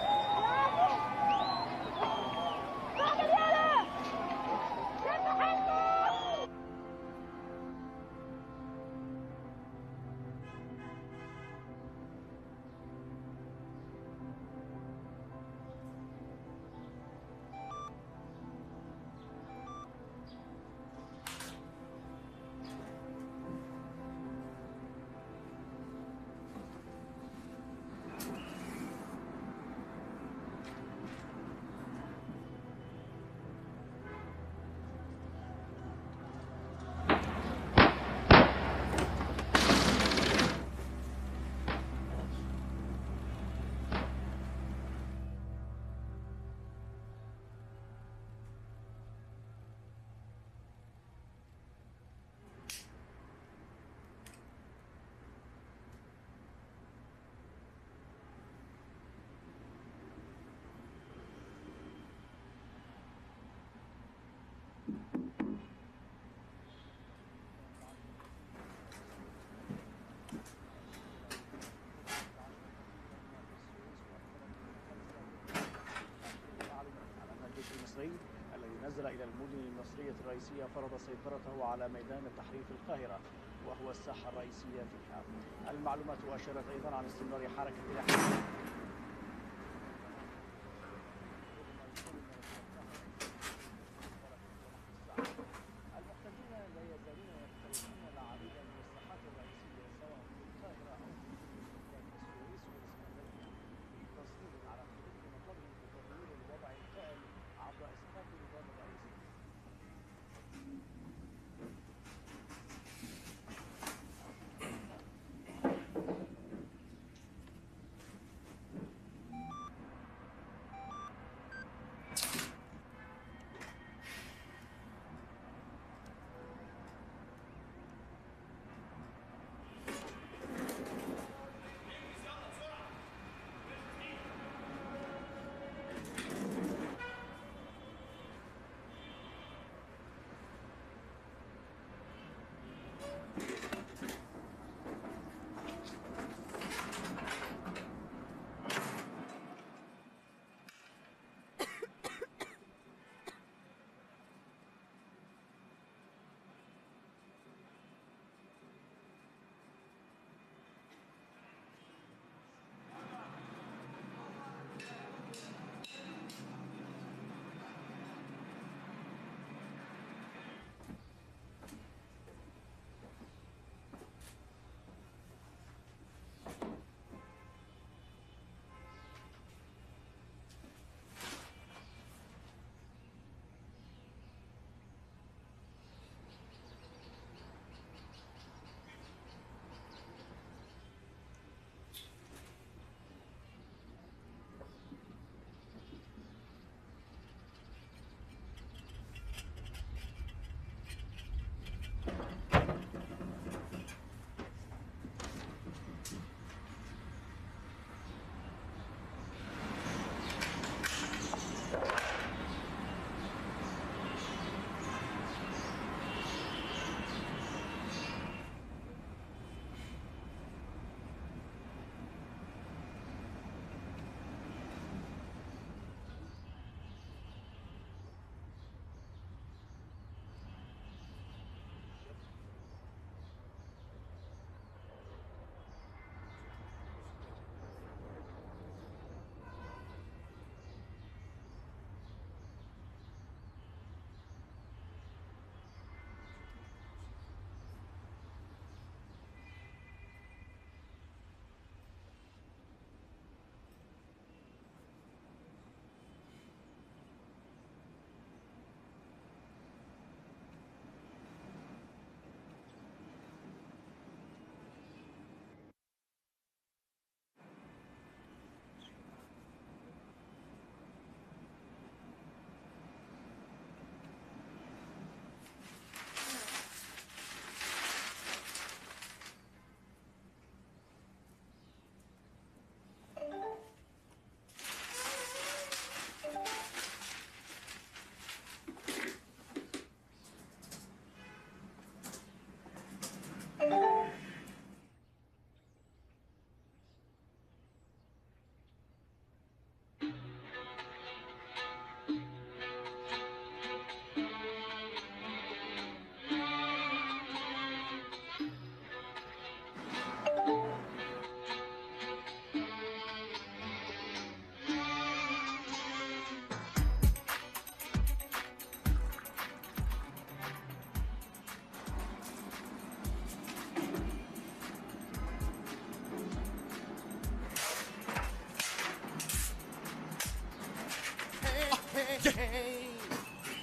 المصري الذي نزل إلى المدن المصرية الرئيسية فرض سيطرته على ميدان التحرير في القاهرة وهو الساحة الرئيسية فيها. المعلومات أشارت أيضا عن استمرار حركة الاحتلال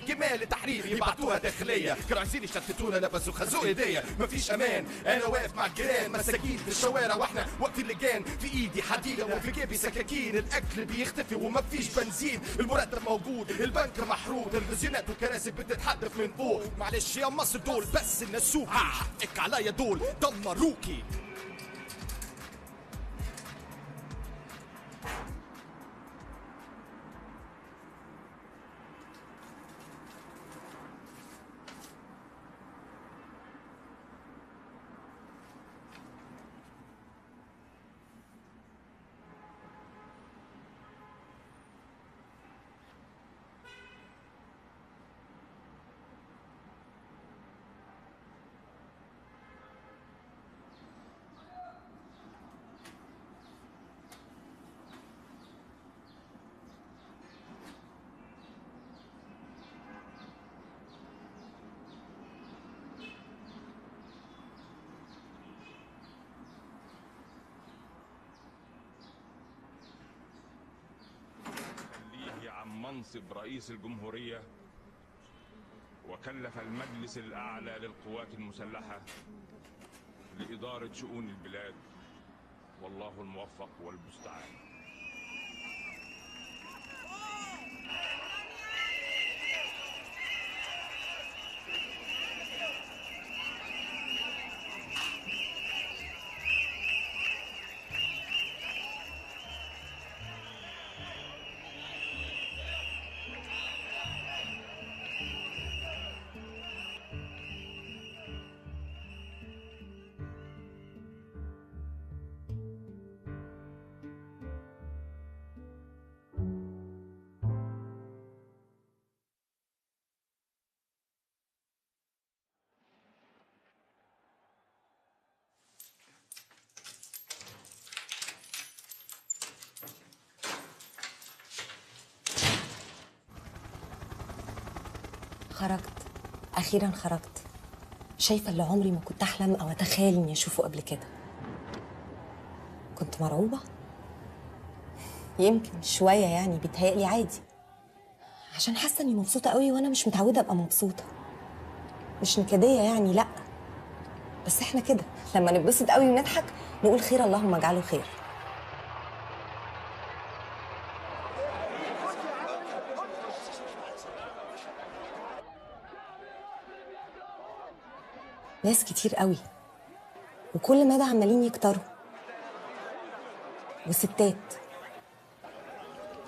جمال تحرير يبعتوها داخليه، كانوا عايزين يشتتونا لبسوا خازوق ايديا، مفيش امان. انا واقف مع الجيران مساجين في الشوارع واحنا واقفين لجان، في ايدي حديده وفي جيبي سكاكين، الاكل بيختفي ومفيش بنزين، المرتب موجود البنك محروق، البنزينات والكراسي بتتحدف من فوق. معلش يا مصر دول بس النسوكي، حقك عليا دول دمروكي. عن منصب رئيس الجمهورية، وكلف المجلس الأعلى للقوات المسلحة لإدارة شؤون البلاد، والله الموفق والمستعان. خرجت، أخيرا خرجت. شايفة اللي عمري ما كنت أحلم أو أتخيل إني أشوفه قبل كده. كنت مرعوبة، يمكن شوية يعني، بيتهيألي عادي، عشان حاسة إني مبسوطة قوي وأنا مش متعودة أبقى مبسوطة. مش نكدية يعني، لأ، بس إحنا كده لما نتبسط قوي ونضحك نقول خير اللهم اجعله خير. ناس كتير قوي، وكل مدى عمالين يكتروا، وستات.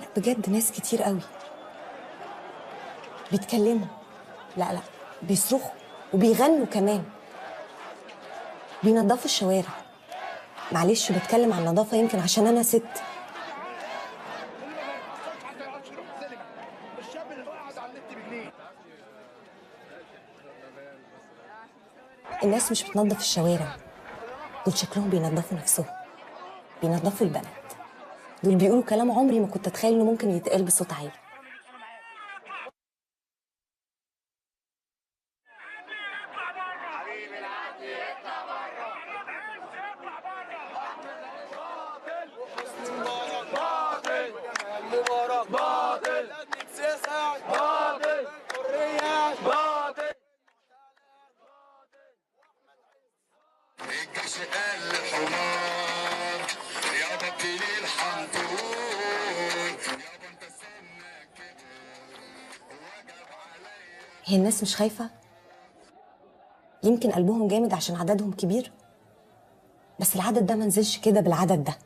لا بجد ناس كتير قوي بيتكلموا، لا بيصرخوا وبيغنوا كمان، بينظفوا الشوارع. معلش بتكلم عن النظافة يمكن عشان أنا ست. الناس مش بتنظف الشوارع، دول شكلهم بينظفوا نفسهم، بينظفوا البلد. دول بيقولوا كلام عمري ما كنت أتخيل إنه ممكن يتقال بصوت عالي. هي الناس مش خايفة؟ يمكن قلبهم جامد عشان عددهم كبير، بس العدد ده منزلش كده بالعدد ده.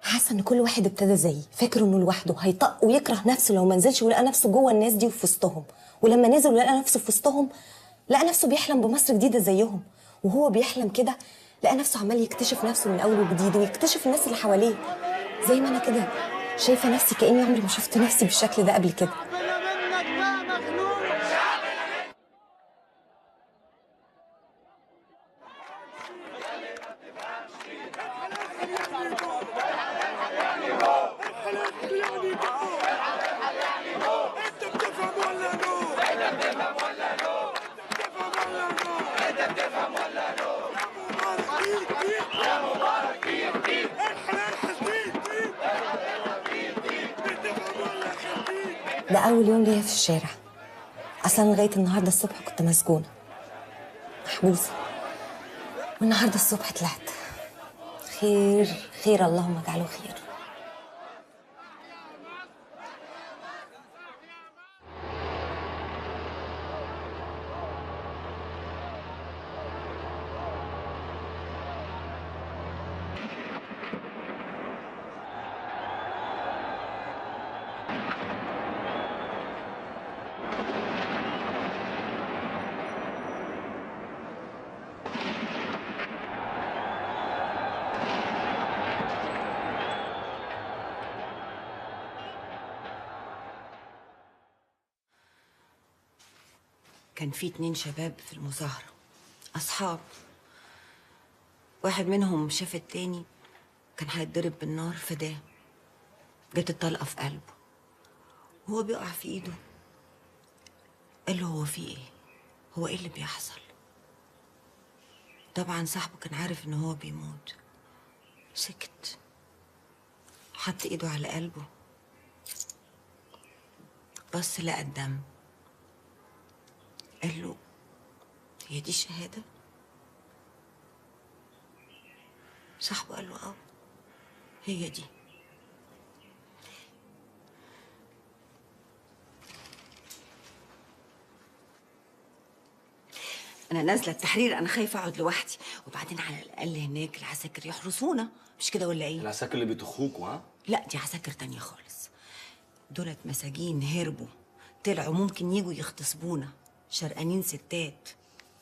حاسة ان كل واحد ابتدى زيي، فاكر انه لوحده هيطق ويكره نفسه لو منزلش ولقى نفسه جوه الناس دي وفي وسطهم، ولما نزل ولقى نفسه في وسطهم لقى نفسه بيحلم بمصر جديدة زيهم، وهو بيحلم كده لقى نفسه عمال يكتشف نفسه من اول وجديد، ويكتشف الناس اللي حواليه. زي ما انا كده شايفة نفسي كأني عمري ما شفت نفسي بالشكل ده قبل كده. ده اول يوم ليا في الشارع. اصلا لغايه النهارده الصبح كنت مسجونه محبوسه، والنهارده الصبح طلعت. خير خير، اللهم اجعله خير. كان في 2 شباب في المظاهرة، أصحاب. واحد منهم شاف التاني كان هيتضرب بالنار فداه. جت الطلقة في قلبه وهو بيقع في إيده. قال له هو في إيه؟ هو إيه اللي بيحصل؟ طبعا صاحبه كان عارف إن هو بيموت. سكت، حط إيده على قلبه، بص لقى الدم. قال له هي دي الشهادة؟ صاحبه قال له اه هي دي. أنا نازلة التحرير، أنا خايفة أقعد لوحدي، وبعدين على الأقل هناك العساكر يحرسونا، مش كده ولا إيه؟ العساكر اللي بيطخوكوا ها؟ لا دي عساكر تانية خالص. دولت مساجين هربوا، طلعوا ممكن يجوا يغتصبونا، شرقانين ستات.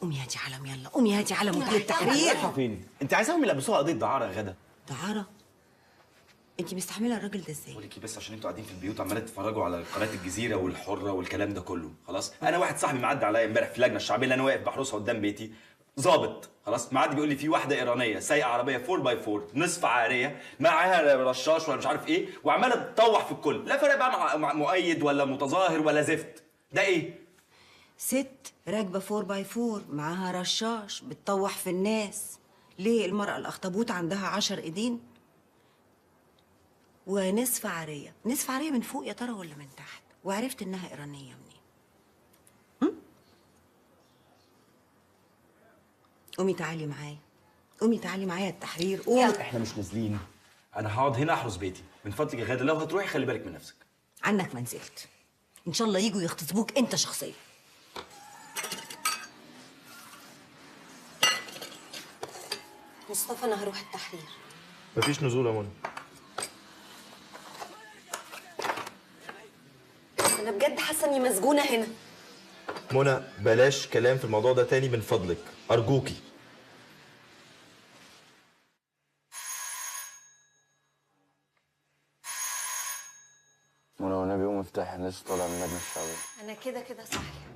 قومي هاتي علم، يلا قومي هاتي علم مدير التحرير. رايحة فين؟ انت عايزاهم يلبسوها قضيه دعاره يا غدا؟ دعارة؟ انت مستحمله الراجل ده ازاي؟ بقول لك بس عشان انتوا قاعدين في البيوت عماله تتفرجوا على قناه الجزيره والحره والكلام ده كله، خلاص؟ انا واحد صاحبي معدي عليا امبارح في اللجنه الشعبيه اللي انا واقف بحرسها قدام بيتي، ظابط، خلاص؟ معدي بيقول لي في واحده ايرانيه سايقه عربيه 4x4 نصف عاريه معاها رشاش ولا مش عارف ايه، وعماله تطوح في الكل، لا فرق بقى مع مؤيد ولا متظاهر ولا زفت. ده ايه؟ ست راكبه 4x4 معاها رشاش بتطوح في الناس. ليه؟ المرأة الأخطبوط عندها 10 ايدين ونصف عارية. نصف عارية من فوق يا ترى ولا من تحت؟ وعرفت إنها إيرانية منين؟ قومي تعالي معايا، قومي تعالي معايا التحرير، قومي. احنا مش نازلين، انا هقعد هنا احرس بيتي، من فضلك يا غاده لو هتروحي خلي بالك من نفسك. عنك ما نزلت، إن شاء الله يجوا يغتصبوك أنت شخصيا. مصطفى انا هروح التحرير. مفيش نزول يا منى. انا بجد حاسه اني مسجونه هنا. منى بلاش كلام في الموضوع ده تاني من فضلك، ارجوكي. منى والنبي قوم افتحي، انا لسه طالع من اللجنه الشعبيه. انا كده كده صاحيه.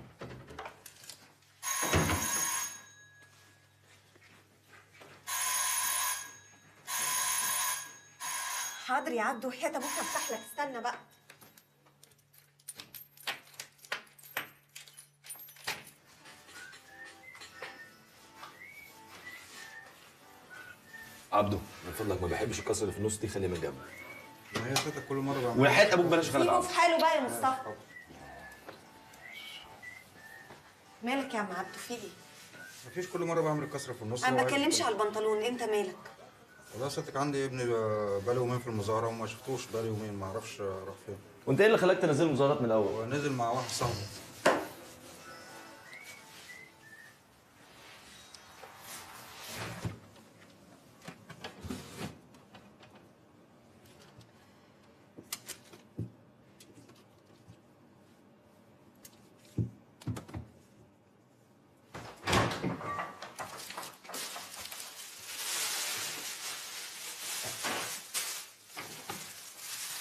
حاضر يا عبدو، وحياة ابوك افتح لك، استنى بقى. عبده من فضلك ما بحبش الكسر اللي في النص دي، خليه من جنب. ما هي سيادتك كل مره بعمل. وحياة ابوك بلاش غلط. سيبه في حاله بقى يا مصطفى. مالك يا عم عبدو، في ايه؟ مفيش، كل مره بعمل الكسره في النص. انا ما بتكلمش على البنطلون، انت مالك؟ والله سيادتك عندي ابني بقاله يومين في المظاهره وما شفتوش بقاله يومين، ما اعرفش راح فين. وانت ايه اللي خلاك تنزل المظاهرات من الاول؟ هو نزل مع واحد صاحبه.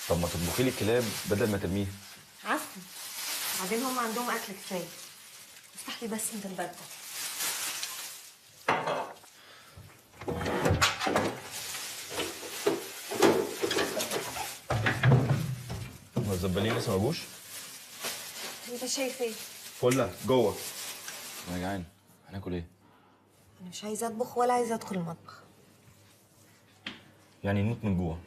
طب ما تطبخي لي الكلاب بدل ما ترميه. عفوا، بعدين هم عندهم اكل كفايه. افتح لي بس انت الباب ده. ما الزبالين لسه ما جوش؟ انت شايف ايه؟ فله جوه. انا جعان، هناكل ايه؟ انا مش عايزه اطبخ ولا عايزه ادخل المطبخ. يعني نموت من جوه.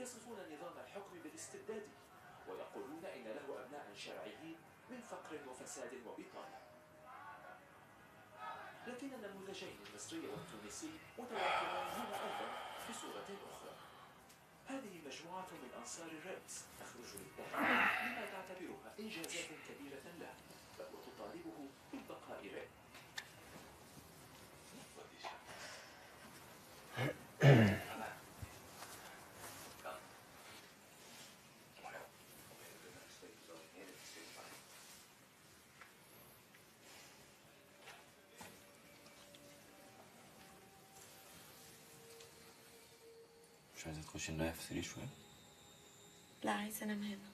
يصفون نظام الحكم بالاستبداد ويقولون إن له أبناء شرعيين من فقر وفساد وبطالة. لكن النموذجين المصري والتونسي متوافران هنا أيضا بصورة أخرى. هذه مجموعة من أنصار الرئيس تخرج للتحرير لما تعتبرها إنجازات كبيرة له وتطالبه بالبقاء رئيس. مش عايزة تخشي نريح في سرير شوية؟ لا، عايزة انام هنا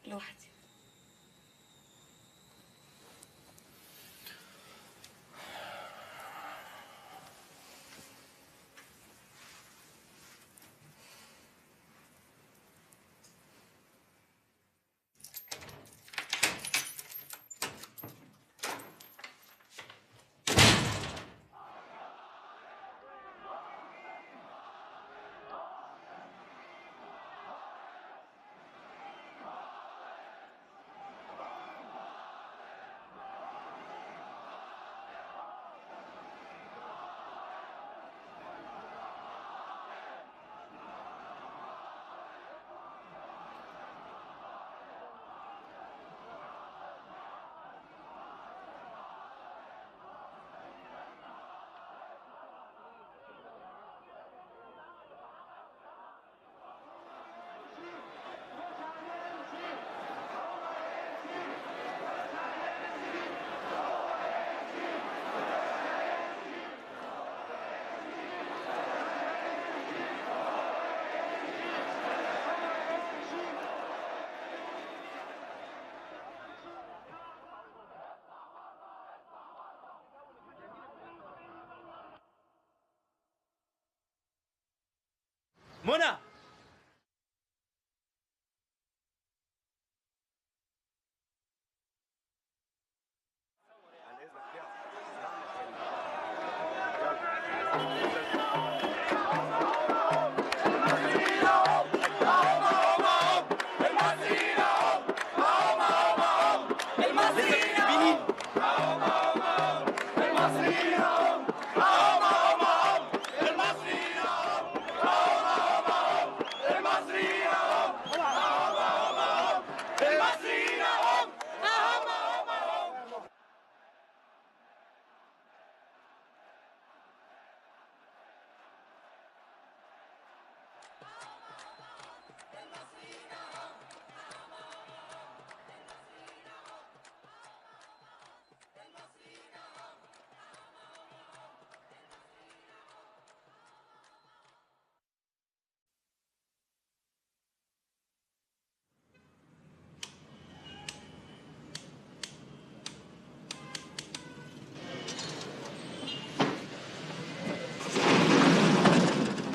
لوحدي. منى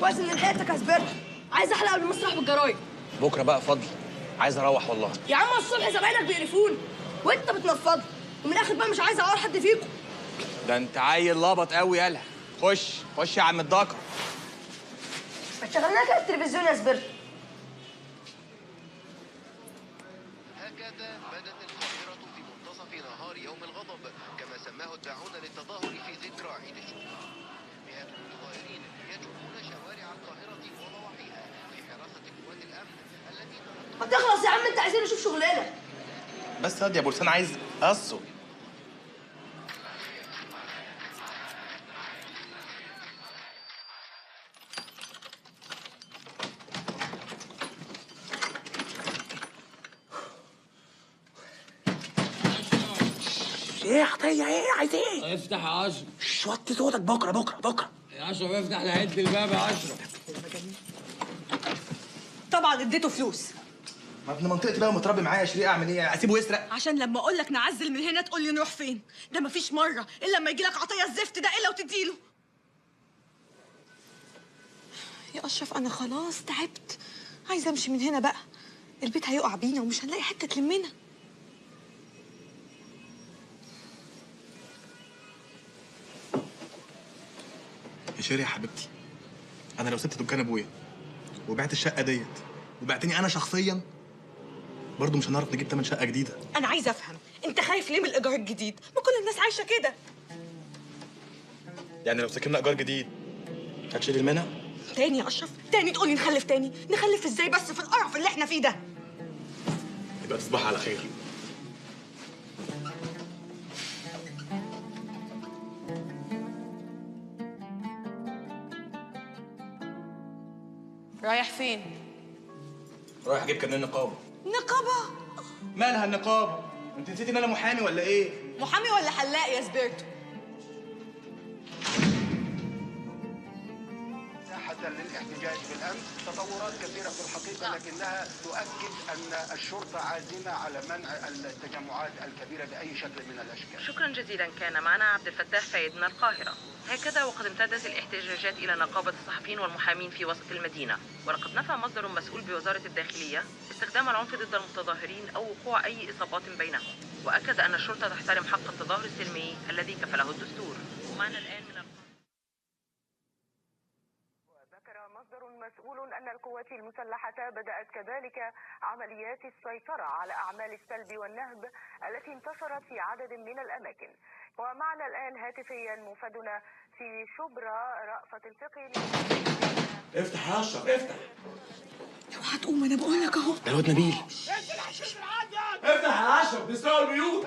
كويس ان لحقتك يا زبرت. عايز احلق قبل ما اسرح بالجرايد. بكره بقى فضل، عايز اروح والله. يا عم الصبح زمايلك بيقرفوني وانت بتنفض، ومن الاخر بقى مش عايز اعور حد فيكم. ده انت عيل لبط قوي. يلا خش خش يا عم الدكر. ما تشغلنا كده التلفزيون يا زبرت. هكذا بدت القاهرة في منتصف نهار يوم الغضب كما سماه الداعون للتظاهر في ذكرى عيد الشهداء. مئات المتظاهرين يجوبون شوارع القاهرة وضواحيها في حراسة قوات الأمن التي ما تخلص يا عم، انت عايزين نشوف شغلنا. بس هادي يا ابو لسان، عايز قصه. ايه يا عطيه؟ ايه عايز ايه؟ افتح يا اشرف. وطي صوتك. بكره يا اشرف افتح لعد الباب يا اشرف. طبعا اديته فلوس. ما ابن منطقتي بقى ومتربي معايا يا شريق، اعمل ايه؟ اسيبه يسرق؟ عشان لما اقول لك نعزل من هنا تقول لي نروح فين؟ ده مفيش مره الا لما يجي لك عطيه الزفت ده الا وتديله. يا اشرف انا خلاص تعبت، عايزه امشي من هنا بقى. البيت هيقع بينا ومش هنلاقي حته تلمنا. يا شيري يا حبيبتي، انا لو سبت دكان ابويا وبعت الشقه ديت وبعتني انا شخصيا، برضه مش هنعرف نجيب تمن شقه جديده. انا عايزه افهم انت خايف ليه من الايجار الجديد؟ ما كل الناس عايشه كده. يعني لو سكننا ايجار جديد هتشيل المنع؟ تاني يا اشرف، تاني تقولي نخلف تاني؟ نخلف ازاي بس في القرف اللي احنا فيه ده؟ يبقى تصبح على خير. رايح فين؟ رايح اجيب كارنيه نقابه. نقابه؟ مالها النقابه؟ انت نسيتي ان انا محامي ولا ايه؟ محامي ولا حلاق يا سبيرتو؟ للاحتجاج بالامس تطورات كثيره في الحقيقه، لكنها تؤكد ان الشرطه عازمه على منع التجمعات الكبيره باي شكل من الاشكال. شكرا جزيلا. كان معنا عبد الفتاح فايد من القاهره. هكذا وقد امتدت الاحتجاجات الى نقابه الصحفيين والمحامين في وسط المدينه، ولقد نفى مصدر مسؤول بوزاره الداخليه استخدام العنف ضد المتظاهرين او وقوع اي اصابات بينهم، واكد ان الشرطه تحترم حق التظاهر السلمي الذي كفله الدستور. ومعنا الان من مصدر مسؤول أن القوات المسلحة بدأت كذلك عمليات السيطرة على أعمال السلب والنهب التي انتشرت في عدد من الأماكن. ومعنا الآن هاتفيا موفدنا في شبرا رأفت الفقي. افتح يا اشرف افتح. اوعى تقوم، انا بقول لك اهو. ده الواد نبيل. افتح يا اشرف، بيسرقوا البيوت.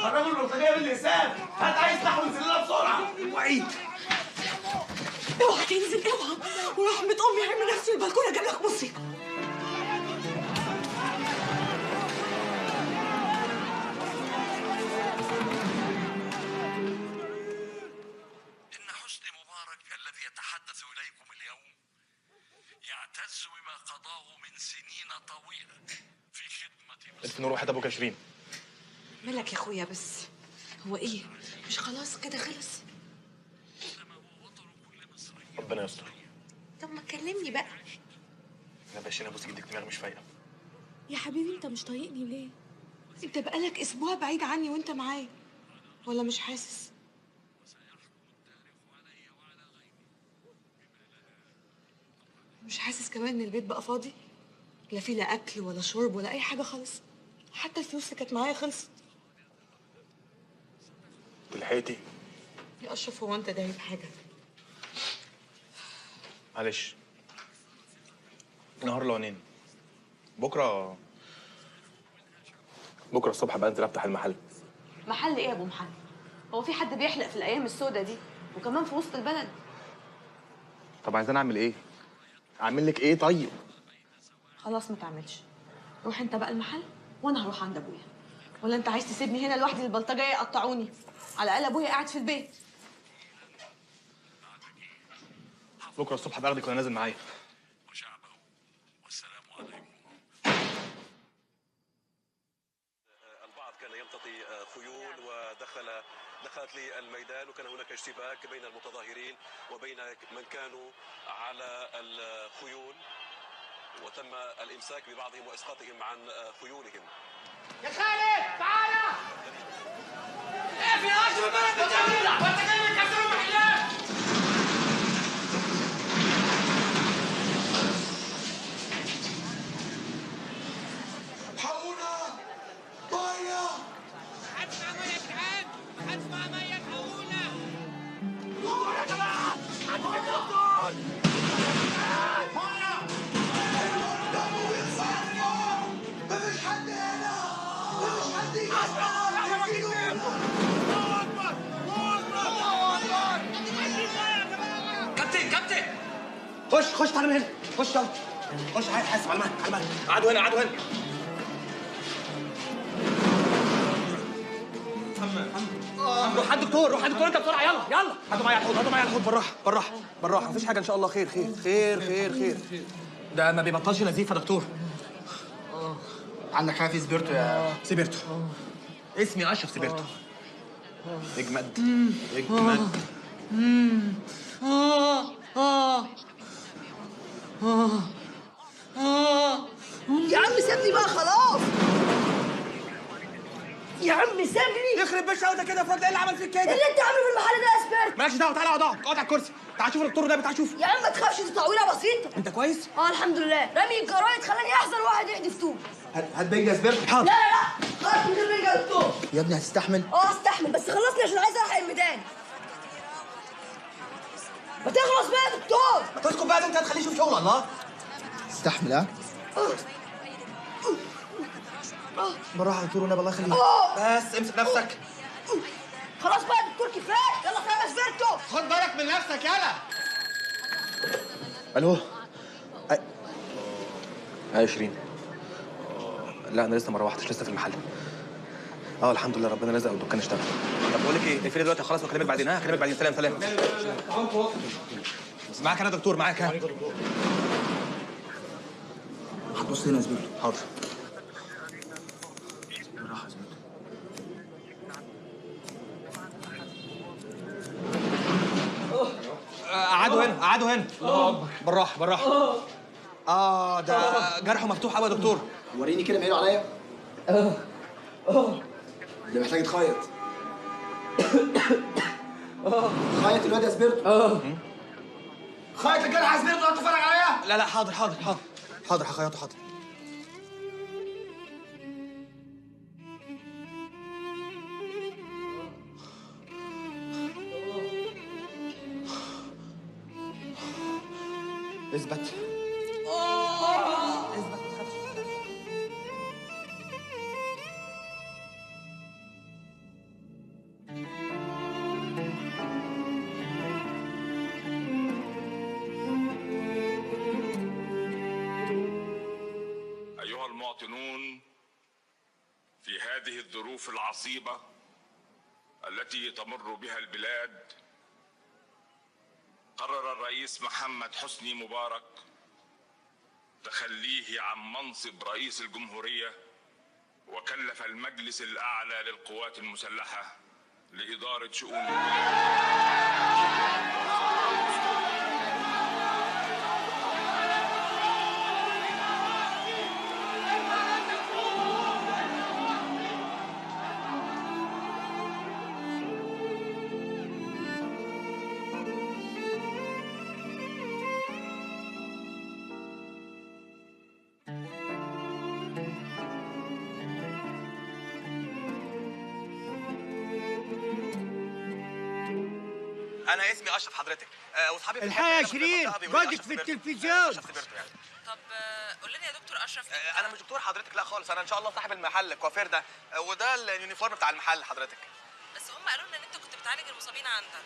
خرجوا البلطجيه باللسان. هات عايز سلاح وانزل لنا بسرعه. وعيد. اوعى تنزل، اوعى. ورحمة امي ارمي نفسي البلكونه جاب لك مصيبه. إن حسني مبارك الذي يتحدث إليكم اليوم يعتز بما قضاه من سنين طويلة في خدمة الف نور واحد ابوك 20. مالك يا اخويا بس؟ هو ايه؟ مش خلاص كده خلص؟ ربنا يستر. طب ما تكلمني بقى. انا باشا ابوس ايدك، دماغي مش فايقه. يا حبيبي انت مش طايقني ليه؟ انت بقالك اسبوع بعيد عني وانت معايا، ولا مش حاسس؟ مش حاسس كمان ان البيت بقى فاضي؟ لا فيه لا اكل ولا شرب ولا اي حاجه خالص، حتى الفلوس اللي كانت معايا خلصت. لحقتي؟ يا اشرف هو انت دايب حاجه؟ معلش، نهار العينين. بكره الصبح بقى انزل افتح المحل. محل ايه يا ابو محل؟ هو في حد بيحلق في الايام السوداء دي وكمان في وسط البلد؟ طب عايزاني اعمل ايه؟ اعمل لك ايه طيب؟ خلاص ما تعملش، روح انت بقى المحل وانا هروح عند ابويا. ولا انت عايز تسيبني هنا لوحدي البلطجيه يقطعوني؟ على الاقل ابويا قاعد في البيت. بكره الصبح باخدك وانا نازل معايا. البعض كان يمتطي خيول دخلت للميدان، وكان هناك اشتباك بين المتظاهرين وبين من كانوا على الخيول، وتم الامساك ببعضهم واسقاطهم عن خيولهم. يا خالد تعالى! ايه في اشرف بلد الجميله؟ وانت جاي يكسروا محلات! الحقونا! ميه! محدش معاه ميه يا جدعان! محدش معاه ميه الحقونا! دكتور يا جماعه! عندنا دكتور! ميه! مفيش حد هنا! مفيش حد يجي! كابتن خش تعالى من هنا، خش يلا خش. حاسب على المهل قعدوا هنا محمد روح على الدكتور انت بسرعه يلا هاتوا معايا الحوض بالراحه مفيش حاجه ان شاء الله. خير ده ما بيبطلش نزيف يا دكتور. عندك حاجه في سبيرتو يا سبيرتو؟ اسمي اشرف سبيرتو. اجمد يا عم سيبني بقى خلاص. يا عم سيبني. يخرب بيت شهوتك كده يا فضل. ايه اللي عمل فيك كده؟ اللي انت عامله في المحل ده يا سبيرتو. مالكش دعوه، تعالى اقعد على الكرسي. تعال شوف الدكتور ده، تعال شوف. يا عم ما تخافش، دي تعويله بسيطه. انت كويس؟ الحمد لله. رمي الجرايد خلاني احسن واحد يحدف طوب. هات بنج يا زبير. لا لا لا، خلاص من غير بنج يا دكتور. يا ابني هتستحمل؟ استحمل، بس خلصني عشان عايز الحق الميدان. ما تخلص بقى يا دكتور. ما تسكت بقى، انت هتخليه يشوف شغل. الله استحمل. ها بالراحه يا دكتور والنبي، الله يخليك. بس امسك نفسك. خلاص بقى يا دكتور، كفايه. يلا سلام يا زبيرتو. خد بالك من نفسك يلا. الو. يا شيرين. لا انا لسه ما روحتش، لسه في المحل. الحمد لله ربنا رزق والدكان اشتغل. طب بقول لك ايه، اقفلي دلوقتي خلاص واكلمك بعدين. هكلمك بعدين. سلام سلام. معاك انا دكتور، معاك. هتبص هنا يا زبير. حاضر. بالراحه يا زبير. قعدوا هنا، قعدوا هنا. الله اكبر. بالراحه بالراحه. ده جرحه مفتوح قوي يا دكتور. وريني كده مايله عليا. ده محتاج يتخيط. خيط الواد يا زبيرتو. خيط الجرح يا زبيرتو، تقعد تتفرج عليا. لا حاضر حاضر حاضر حاضر، هخيطه حاضر. اثبت. أيها المواطنون، في هذه الظروف العصيبة التي تمر بها البلاد، قرر الرئيس محمد حسني مبارك تخليه عن منصب رئيس الجمهورية، وكلف المجلس الأعلى للقوات المسلحة لإدارة شؤون انا اسمي اشرف حضرتك، واصحابي في الحقيقة يا شيرين، جوزك في التلفزيون. طب قول لنا يا دكتور اشرف. انا مش دكتور حضرتك، لا خالص. انا ان شاء الله صاحب المحل الكوافير ده، وده اليونيفورم بتاع المحل حضرتك. بس هم قالوا لنا ان انت كنت بتعالج المصابين عندك.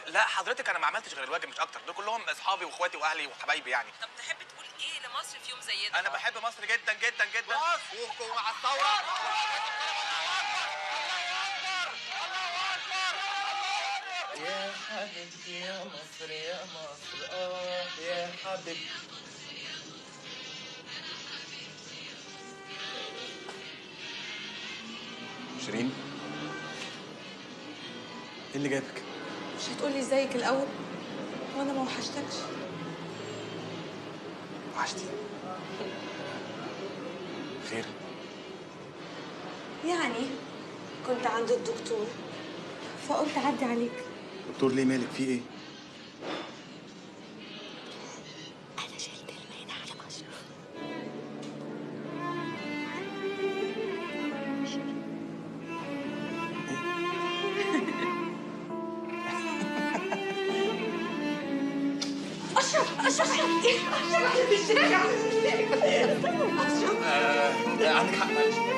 لا حضرتك، انا ما عملتش غير الواجب مش اكتر. دول كلهم اصحابي واخواتي واهلي وحبايبي يعني. طب تحب تقول ايه لمصر في يوم زي ده؟ انا بحب مصر جدا جدا جدا. ومع الثوره. يا حبيبتي يا مصر يا مصر، يا حبيبتي. شيرين، ايه اللي جابك؟ مش هتقولي ازيك الاول؟ وانا ما وحشتكش. وحشتي. خير؟ يعني كنت عند الدكتور فقلت اعدي عليك. دكتور ليه، مالك، في ايه؟ انا شلت المهنه على اشرف. اشرف احنا في الشارع. عندك حق، معلش.